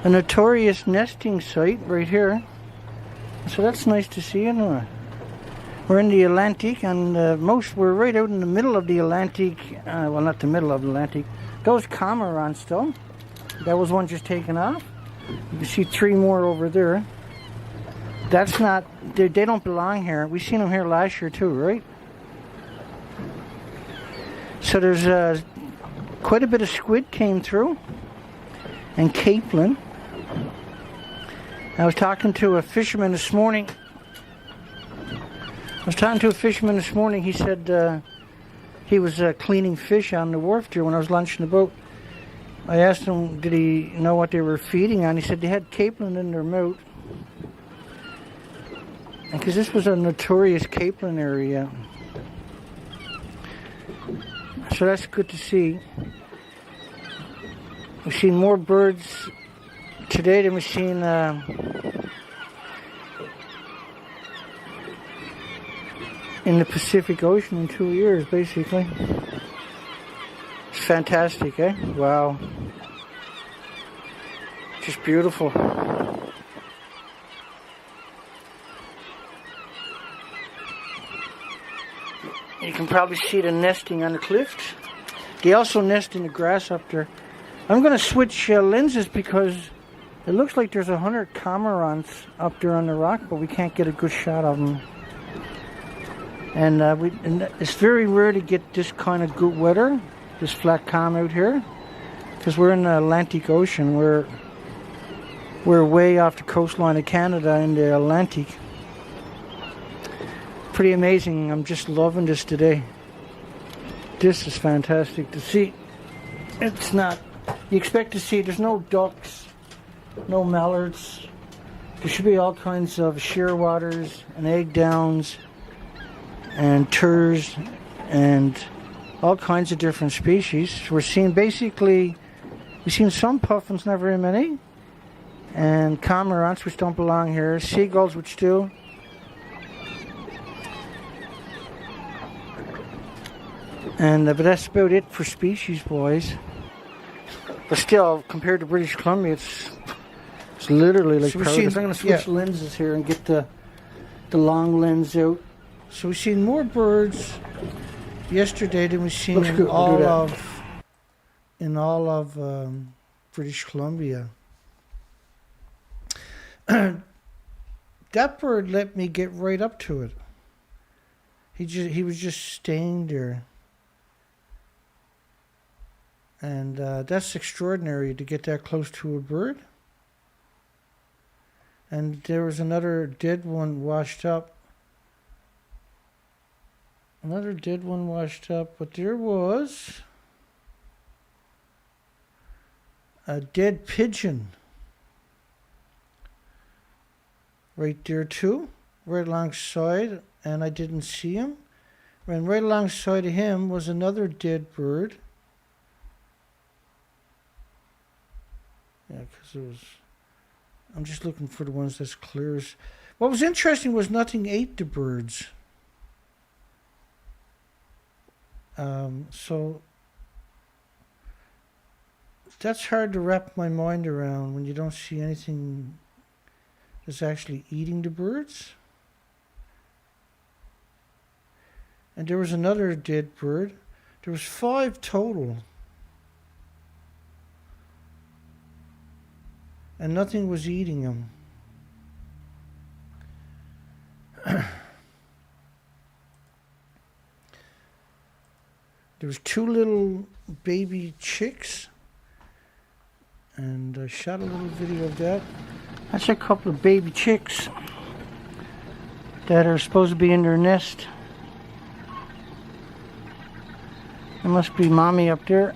notorious nesting site right here. So that's nice to see anyway. We're in the Atlantic, and we're right out in the middle of the Atlantic. Well, not the middle of the Atlantic. Those cormorants though. That was one just taken off. You can see 3 more over there. That's not, they don't belong here. We seen them here last year too, right? So there's quite a bit of squid came through. And capelin. I was talking to a fisherman this morning. He said he was cleaning fish on the wharf there when I was launching the boat. I asked him, did he know what they were feeding on? He said they had capelin in their mouth. Because this was a notorious capelin area. So that's good to see. We've seen more birds today than we've seen in the Pacific Ocean in 2 years, basically. It's fantastic, eh? Wow. Just beautiful. You can probably see the nesting on the cliffs. They also nest in the grass up there. I'm going to switch lenses because it looks like there's 100 cormorants up there on the rock, but we can't get a good shot of them. And, and it's very rare to get this kind of good weather, this flat calm out here, because we're in the Atlantic Ocean. We're way off the coastline of Canada in the Atlantic. Pretty amazing. I'm just loving this today. This is fantastic to see. It's not, you expect to see, there's no ducks, no mallards. There should be all kinds of shearwaters and egg downs and turs and all kinds of different species. We're seeing basically, we've seen some puffins, not very many, and cormorants, which don't belong here, seagulls, which do. And but that's about it for species, boys. But still, compared to British Columbia, it's literally like. So I'm going to switch lenses here and get the long lens out. So we've seen more birds yesterday than we've seen in all of British Columbia. That bird let me get right up to it. He was just staying there. And that's extraordinary to get that close to a bird. And there was another dead one washed up. Another dead one washed up, but there was a dead pigeon right there too, right alongside, and I didn't see him. And right alongside of him was another dead bird. Yeah, because it was, I'm just looking for the ones that's clear. What was interesting was nothing ate the birds. So that's hard to wrap my mind around when you don't see anything that's actually eating the birds. And there was another dead bird. There was 5 total. And nothing was eating them. There was 2 little baby chicks, and I shot a little video of that. That's a couple of baby chicks that are supposed to be in their nest. There must be mommy up there.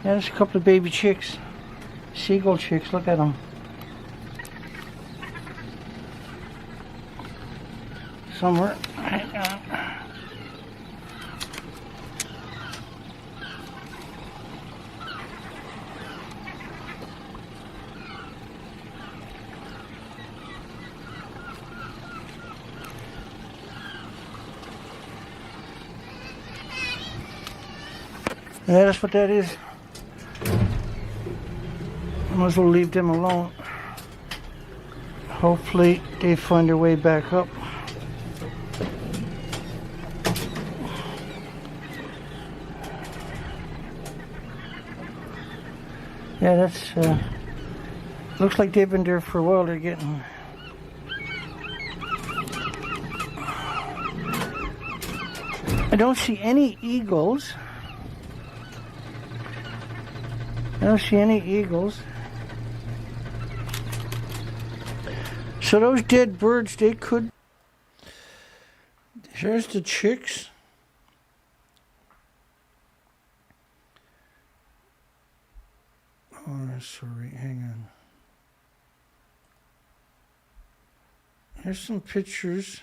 Yeah, there's a couple of baby chicks. Seagull chicks, look at them. Somewhere. Yeah, that's what that is. Might as well leave them alone. Hopefully they find their way back up. Yeah, that's looks like they've been there for a while. They're getting I don't see any eagles. I don't see any eagles. So those dead birds, they could... Here's the chicks. Oh, sorry, hang on. Here's some pictures.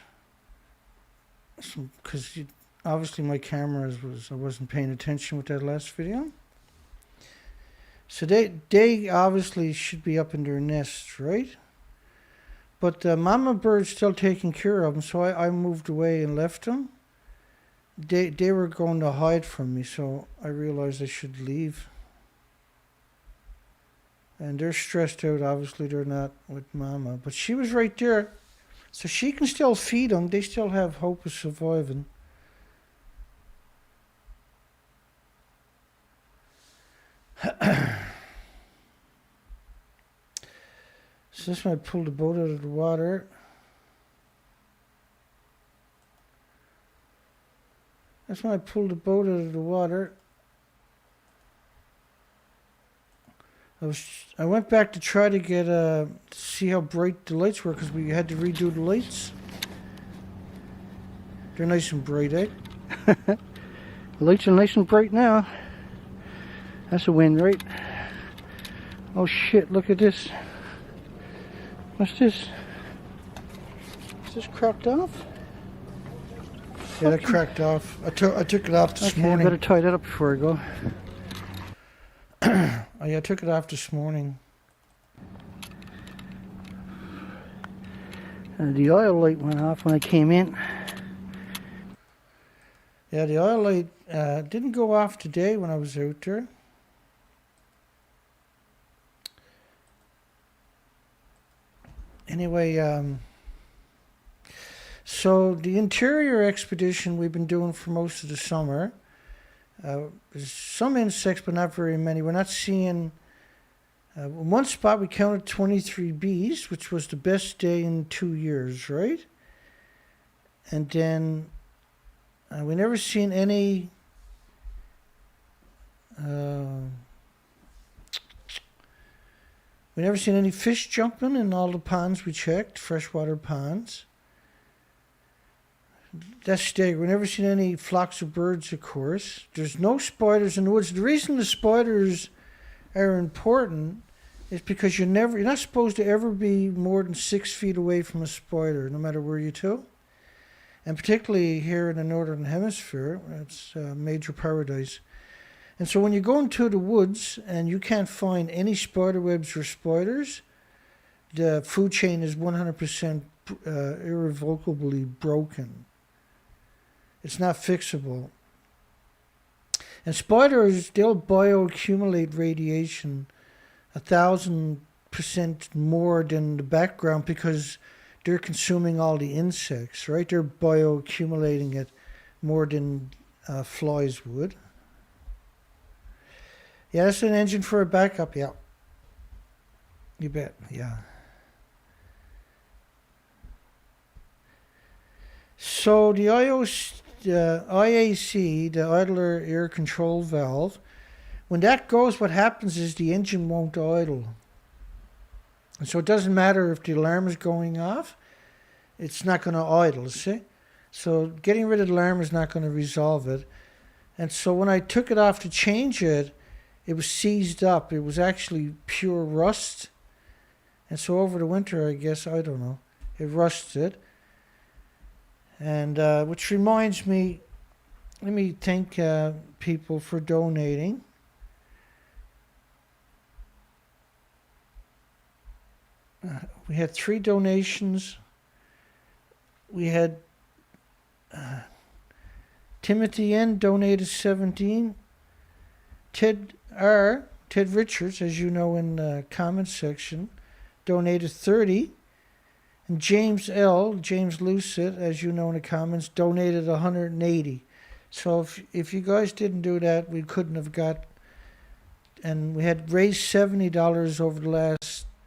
Because obviously my camera I wasn't paying attention with that last video. So they obviously should be up in their nests, right? But the mama bird's still taking care of them, so I moved away and left them. They were going to hide from me, so I realized I should leave. And they're stressed out, obviously they're not with mama. But she was right there, so she can still feed them. They still have hope of surviving. So this one I pulled the boat out of the water. That's when I pulled the boat out of the water. I went back to try to get to see how bright the lights were because we had to redo the lights. They're nice and bright, eh? The lights are nice and bright now. That's a wind, right? Oh shit, look at this. What's this? Is this cracked off? Yeah, that cracked off. I took it off this morning. I better tie that up before I go. Oh yeah, I took it off this morning. The oil light went off when I came in. Yeah, the oil light didn't go off today when I was out there. Anyway, so the interior expedition we've been doing for most of the summer. There's some insects, but not very many. We're not seeing... in one spot we counted 23 bees, which was the best day in 2 years, right? And then we never seen any... we never seen any fish jumping in all the ponds we checked, freshwater ponds. That's staggering. We've never seen any flocks of birds, of course. There's no spiders in the woods. The reason the spiders are important is because you're not supposed to ever be more than 6 feet away from a spider, no matter where you go. And particularly here in the northern hemisphere, it's a major paradise. And so when you go into the woods and you can't find any spider webs or spiders, the food chain is 100% irrevocably broken. It's not fixable. And spiders, they'll bioaccumulate radiation 1,000% more than the background because they're consuming all the insects, right? They're bioaccumulating it more than flies would. Yeah, that's an engine for a backup, yeah. You bet, yeah. So the IAC, the idler air control valve, when that goes, what happens is the engine won't idle. And so it doesn't matter if the alarm is going off, it's not going to idle, see? So getting rid of the alarm is not going to resolve it. And so when I took it off to change it, it was seized up. It was actually pure rust. And so over the winter, I guess, I don't know, it rusted. And which reminds me, let me thank people for donating. We had 3 donations. We had Timothy N. donated 17. Ted Richards, as you know in the comments section, donated 30. And James Lucid, as you know in the comments, donated 180. So if you guys didn't do that, we couldn't have got... And we had raised $70 over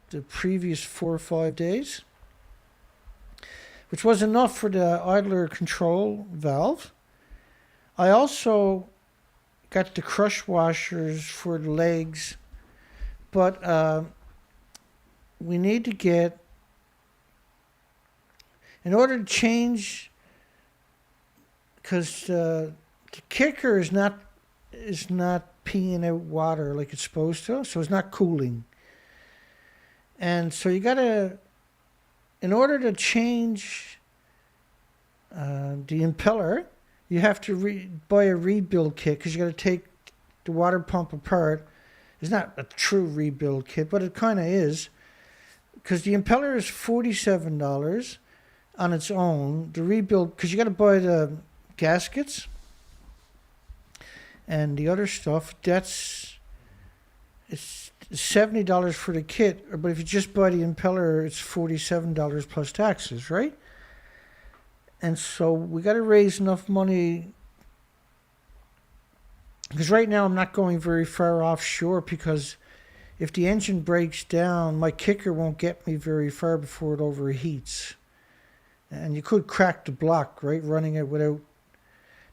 the previous 4 or 5 days, which was enough for the idler control valve. I also got the crush washers for the legs, but we need to get... In order to change, because the kicker is not peeing out water like it's supposed to, so it's not cooling. And so you gotta, in order to change the impeller, you have to buy a rebuild kit because you got to take the water pump apart. It's not a true rebuild kit, but it kind of is, because the impeller is $47 on its own. The rebuild, because you got to buy the gaskets and the other stuff. It's $70 for the kit, but if you just buy the impeller, it's $47 plus taxes, right? And so we got to raise enough money, because right now I'm not going very far offshore, because if the engine breaks down, my kicker won't get me very far before it overheats. And you could crack the block, right, running it without.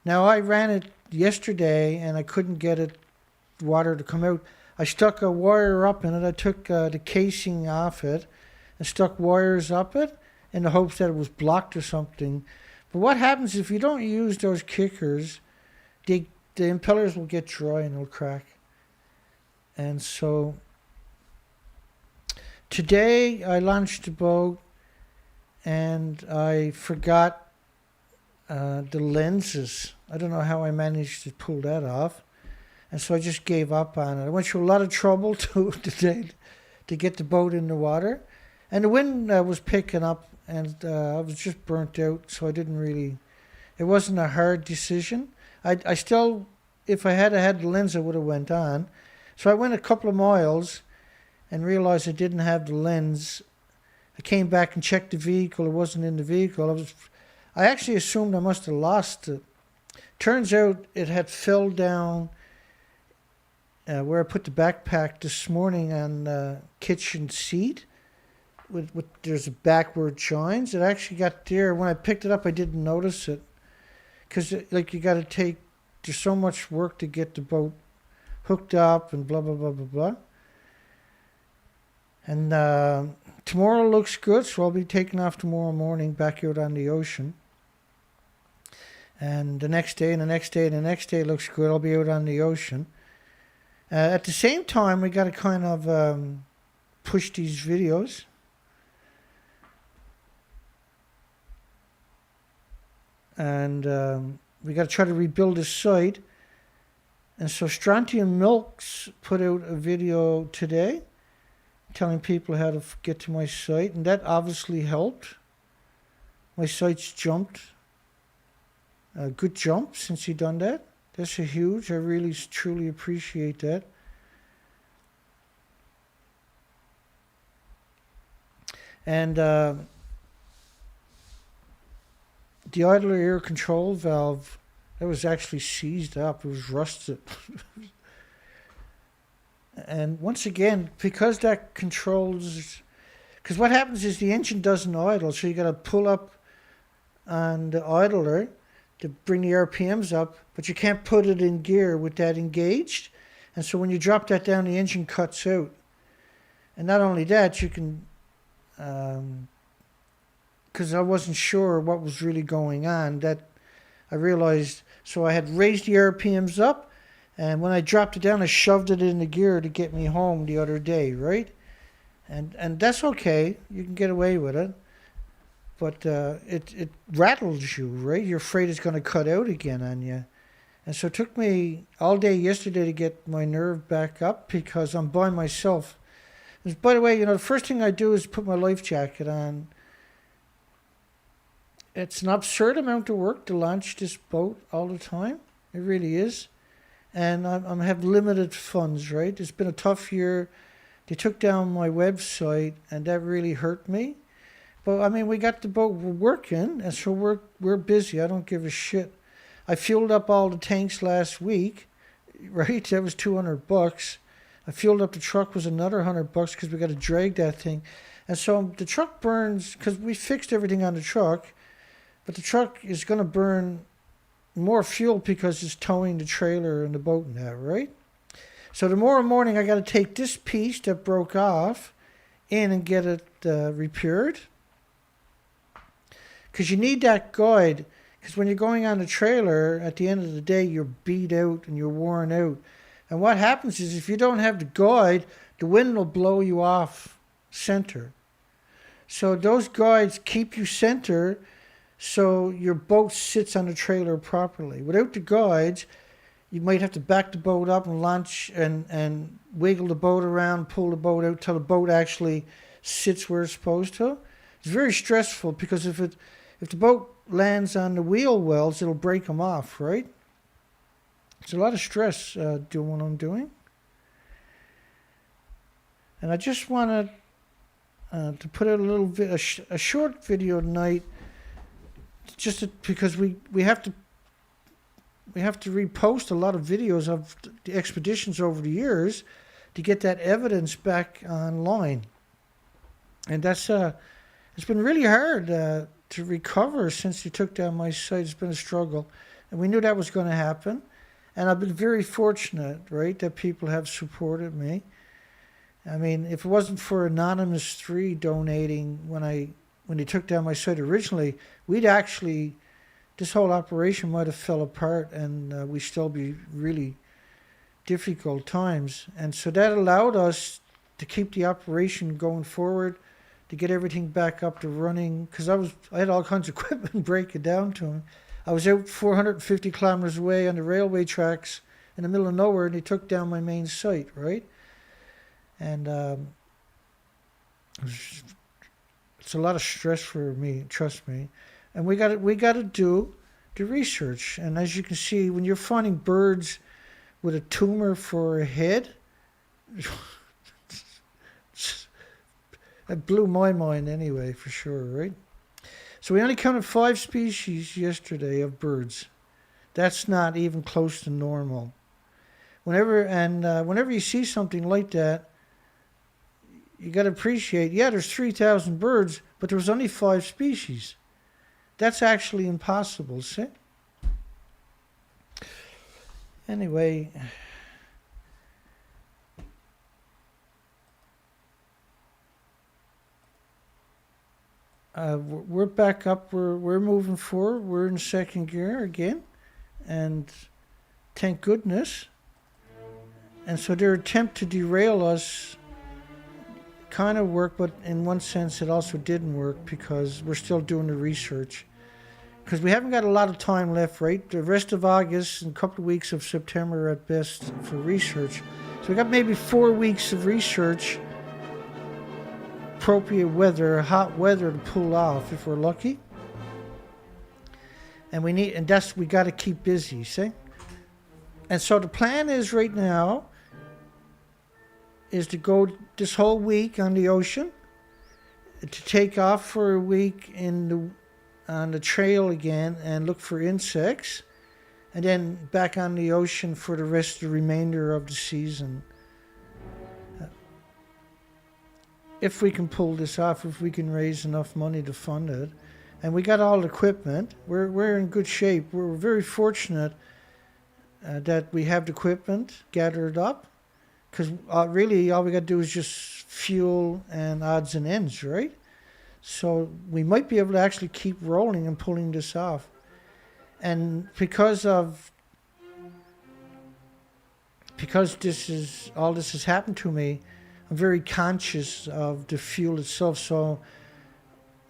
Now, I ran it yesterday and I couldn't get it water to come out. I stuck a wire up in it. I took the casing off it and stuck wires up it in the hopes that it was blocked or something. But what happens if you don't use those kickers, the impellers will get dry and they'll crack. And so today I launched the boat and I forgot the lenses. I don't know how I managed to pull that off. And so I just gave up on it. I went through a lot of trouble today to get the boat in the water. And the wind was picking up and I was just burnt out. So I didn't really, it wasn't a hard decision. I still, if I had the lens, I would have went on. So I went a couple of miles and realized I didn't have the lens. I came back and checked the vehicle. It wasn't in the vehicle. I actually assumed I must have lost it. Turns out it had fell down where I put the backpack this morning on the kitchen seat. There's a backward joins. It actually got there. When I picked it up, I didn't notice it. Because like you got to take, there's so much work to get the boat hooked up and blah, blah, blah, blah, blah. And tomorrow looks good, so I'll be taking off tomorrow morning back out on the ocean. And the next day and the next day and the next day looks good. I'll be out on the ocean. At the same time, we got to kind of push these videos. And we got to try to rebuild this site. And so Strontium Milks put out a video today telling people how to get to my site. And that obviously helped. My site's jumped. A good jump since he done that. That's a huge. I really truly appreciate that. And the idler air control valve, that was actually seized up. It was rusted. And once again, because that controls, because what happens is the engine doesn't idle, so you got to pull up on the idler to bring the RPMs up, but you can't put it in gear with that engaged. And so when you drop that down, the engine cuts out. And not only that, you can, because I wasn't sure what was really going on, that I realized, so I had raised the RPMs up, and when I dropped it down, I shoved it in the gear to get me home the other day, right? And that's okay, you can get away with it. But it rattles you, right? You're afraid it's going to cut out again on you. And so it took me all day yesterday to get my nerve back up because I'm by myself. And by the way, you know, the first thing I do is put my life jacket on. It's an absurd amount of work to launch this boat all the time. It really is. And I have limited funds, right? It's been a tough year. They took down my website, and that really hurt me. But, I mean, we got the boat working, and so we're busy. I don't give a shit. I fueled up all the tanks last week, right? That was $200. I fueled up the truck, was another $100 because we got to drag that thing. And so the truck burns, because we fixed everything on the truck, but the truck is going to burn more fuel because it's towing the trailer and the boat and that, right? So tomorrow morning, I got to take this piece that broke off in and get it repaired. Because you need that guide. Because when you're going on a trailer, at the end of the day, you're beat out and you're worn out. And what happens is if you don't have the guide, the wind will blow you off center. So those guides keep you center so your boat sits on the trailer properly. Without the guides, you might have to back the boat up and launch and wiggle the boat around, pull the boat out till the boat actually sits where it's supposed to. It's very stressful because if the boat lands on the wheel wells, it'll break them off, right? It's a lot of stress doing what I'm doing. And I just wanted to put out a short video tonight, because we have to repost a lot of videos of the expeditions over the years, to get that evidence back online. And that's it's been really hard to recover since you took down my site. It's been a struggle, and we knew that was going to happen. And I've been very fortunate, right, that people have supported me. I mean, if it wasn't for Anonymous 3 donating when they took down my site originally, this whole operation might have fell apart, and we'd still be really difficult times. And so that allowed us to keep the operation going forward, to get everything back up to running, because I had all kinds of equipment breaking down to me. I was out 450 kilometers away on the railway tracks in the middle of nowhere, and they took down my main site, right? And it's a lot of stress for me, trust me. And we got to do the research. And as you can see, when you're finding birds with a tumor for a head, it blew my mind anyway, for sure, right? So we only counted 5 species yesterday of birds. That's not even close to normal. Whenever you see something like that, you got to appreciate, there's 3,000 birds, but there was only 5 species. That's actually impossible, see? Anyway, we're back up. We're moving forward. We're in second gear again, and thank goodness. And so their attempt to derail us kind of worked, but in one sense it also didn't work because we're still doing the research. Because we haven't got a lot of time left, right? The rest of August and a couple of weeks of September at best for research. So we got maybe 4 weeks of research, appropriate weather, hot weather to pull off if we're lucky. And we got to keep busy, see? And so the plan is right now is to go this whole week on the ocean, to take off for a week on the trail again and look for insects, and then back on the ocean for the remainder of the season. If we can pull this off, if we can raise enough money to fund it. And we got all the equipment. We're in good shape. We're very fortunate that we have the equipment gathered up, because really all we got to do is just fuel and odds and ends, right? So we might be able to actually keep rolling and pulling this off. And because this has happened to me, I'm very conscious of the fuel itself. So,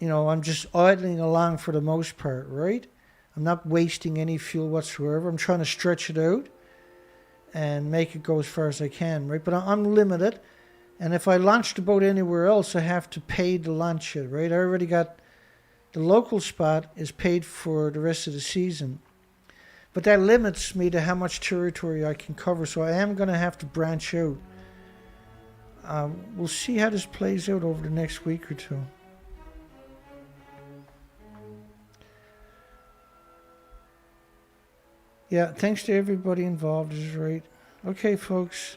I'm just idling along for the most part, right? I'm not wasting any fuel whatsoever. I'm trying to stretch it out and make it go as far as I can, right? But I'm limited. And if I launch the boat anywhere else, I have to pay to launch it, right? I already got the local spot is paid for the rest of the season. But that limits me to how much territory I can cover. So I am going to have to branch out. We'll see how this plays out over the next week or two. Yeah, thanks to everybody involved is right. Okay, folks.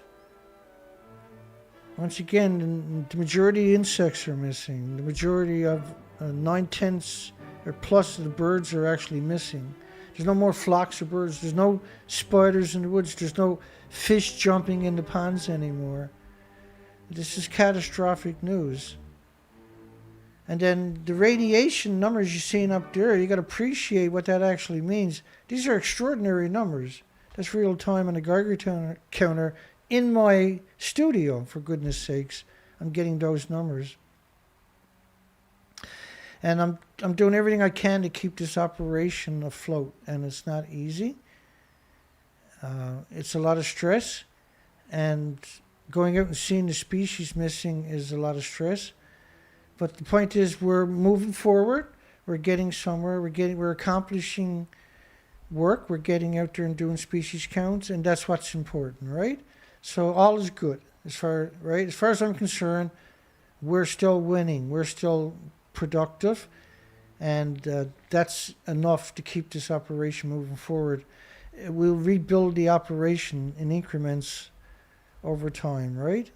Once again, the majority of insects are missing. The majority of 9/10 or plus of the birds are actually missing. There's no more flocks of birds. There's no spiders in the woods. There's no fish jumping in the ponds anymore. This is catastrophic news. And then the radiation numbers you're seeing up there, you got to appreciate what that actually means. These are extraordinary numbers. That's real time on the Geiger counter in my studio, for goodness sakes. I'm getting those numbers. And I'm doing everything I can to keep this operation afloat, and it's not easy. It's a lot of stress, and going out and seeing the species missing is a lot of stress. But the point is, we're moving forward. We're getting somewhere. We're accomplishing work. We're getting out there and doing species counts, and that's what's important, right? So all is good as far as I'm concerned. We're still winning. We're still productive, and that's enough to keep this operation moving forward. We'll rebuild the operation in increments over time, right?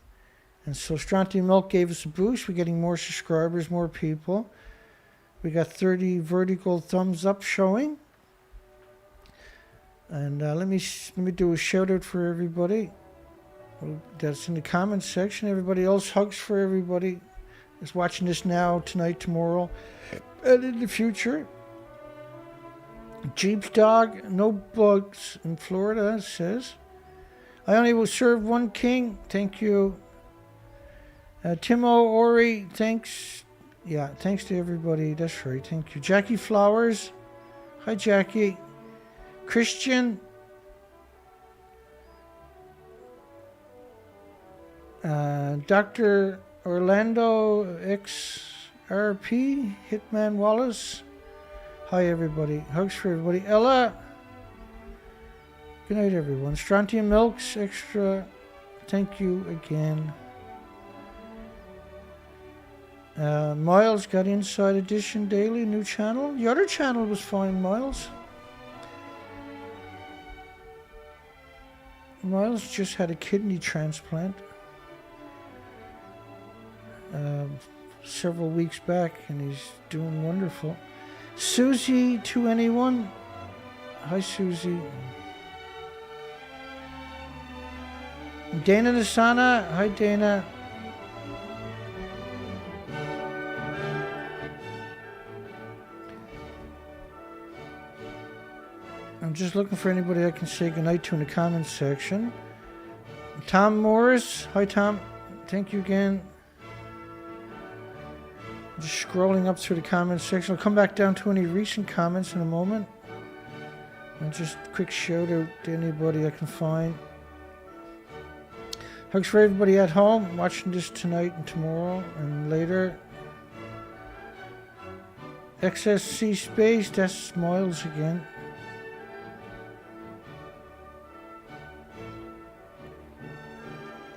And so Strontium Milk gave us a boost. We're getting more subscribers, more people. We got 30 vertical thumbs up showing. And let me do a shout out for everybody that's in the comments section. Everybody else, hugs for everybody that's watching this now, tonight, tomorrow, and in the future. Jeep's Dog, no bugs in Florida, says. I only will serve one king. Thank you. Timo, Ori, thanks. Yeah, thanks to everybody. That's right. Thank you. Jackie Flowers. Hi, Jackie. Christian. Dr. Orlando XRP. Hitman Wallace. Hi, everybody. Hugs for everybody. Ella. Good night, everyone. Strontium Milks Extra. Thank you again. Miles got Inside Edition Daily, new channel. The other channel was fine, Miles. Miles just had a kidney transplant several weeks back, and he's doing wonderful. Susie to anyone? Hi, Susie. Dana Nasana. Hi, Dana. I'm just looking for anybody I can say goodnight to in the comments section. Tom Morris. Hi, Tom. Thank you again. Just scrolling up through the comments section. I'll come back down to any recent comments in a moment. And just a quick shout out to anybody I can find. Hugs for everybody at home watching this tonight and tomorrow and later. XSC Space, that's Miles again.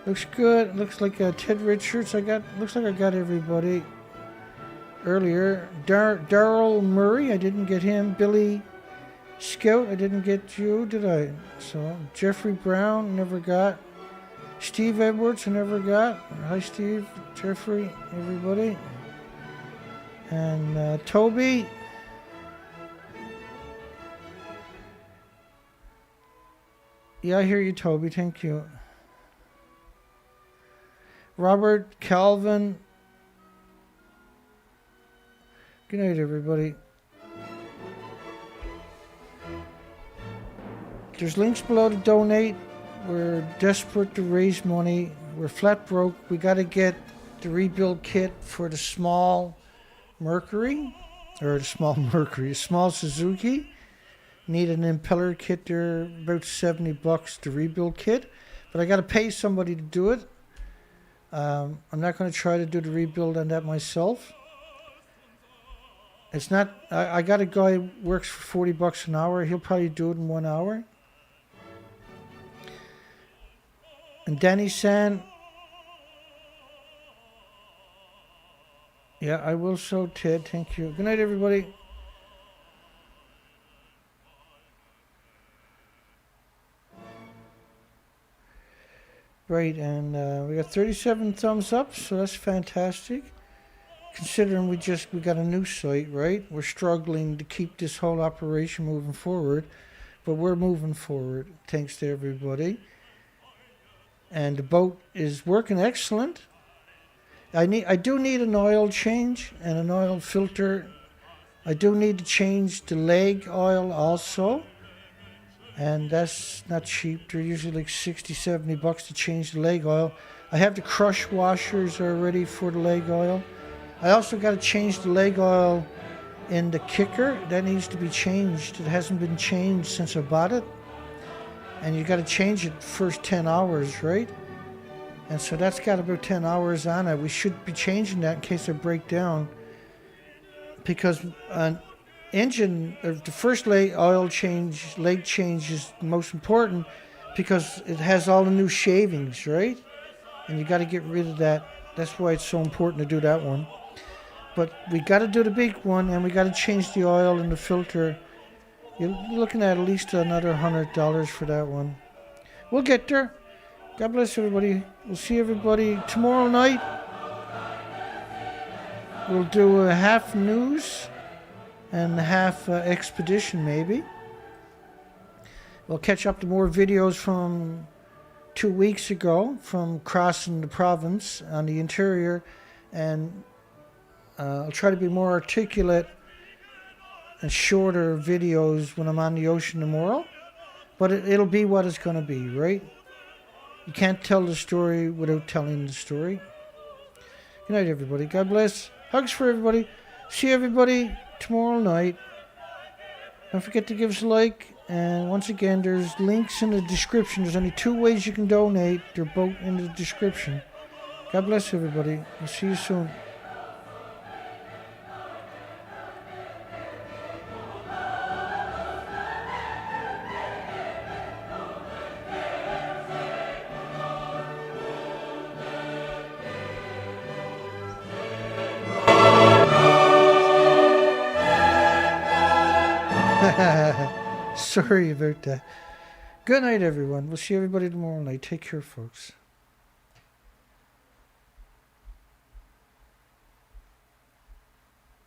Looks good. Looks like Ted Richards. Looks like I got everybody earlier. Daryl Murray, I didn't get him. Billy Scout, I didn't get you, did I? So Jeffrey Brown, never got. Steve Edwards, I never got. Hi, Steve, Jeffrey, everybody. And Toby. Yeah, I hear you, Toby. Thank you. Robert, Calvin. Good night, everybody. There's links below to donate. We're desperate to raise money. We're flat broke. We got to get the rebuild kit for the small Mercury. Or the small Mercury. A small Suzuki. Need an impeller kit there. About $70 to rebuild kit. But I got to pay somebody to do it. I'm not going to try to do the rebuild on that myself. It's not. I got a guy who works for $40 an hour. He'll probably do it in 1 hour. And Danny San. Yeah, I will so, Ted. Thank you. Good night, everybody. Right, and we got 37 thumbs up, so that's fantastic. Considering we got a new site, right? We're struggling to keep this whole operation moving forward, but we're moving forward, thanks to everybody. And the boat is working excellent. I do need an oil change and an oil filter. I do need to change the leg oil also. And that's not cheap. They're usually like $60-$70 to change the leg oil. I have the crush washers already for the leg oil. I also got to change the leg oil in the kicker. That needs to be changed. It hasn't been changed since I bought it. And you got to change it first 10 hours, right? And so that's got about 10 hours on it. We should be changing that in case they break down. Because engine, the first leg change is most important because it has all the new shavings, right? And you got to get rid of that. That's why it's so important to do that one. But we got to do the big one, and we got to change the oil and the filter. You're looking at least another $100 for that one. We'll get there. God bless everybody. We'll see everybody tomorrow night. We'll do a half news and half expedition, maybe. We'll catch up to more videos from 2 weeks ago from crossing the province on the interior, and I'll try to be more articulate and shorter videos when I'm on the ocean tomorrow, but it'll be what it's going to be, right? You can't tell the story without telling the story. Good night, everybody. God bless. Hugs for everybody. See everybody tomorrow night. Don't forget to give us a like. And once again, there's links in the description. There's only 2 ways you can donate. They're both in the description. God bless everybody. I'll see you soon. Sorry about that. Good night, everyone. We'll see everybody tomorrow night. Take care, folks.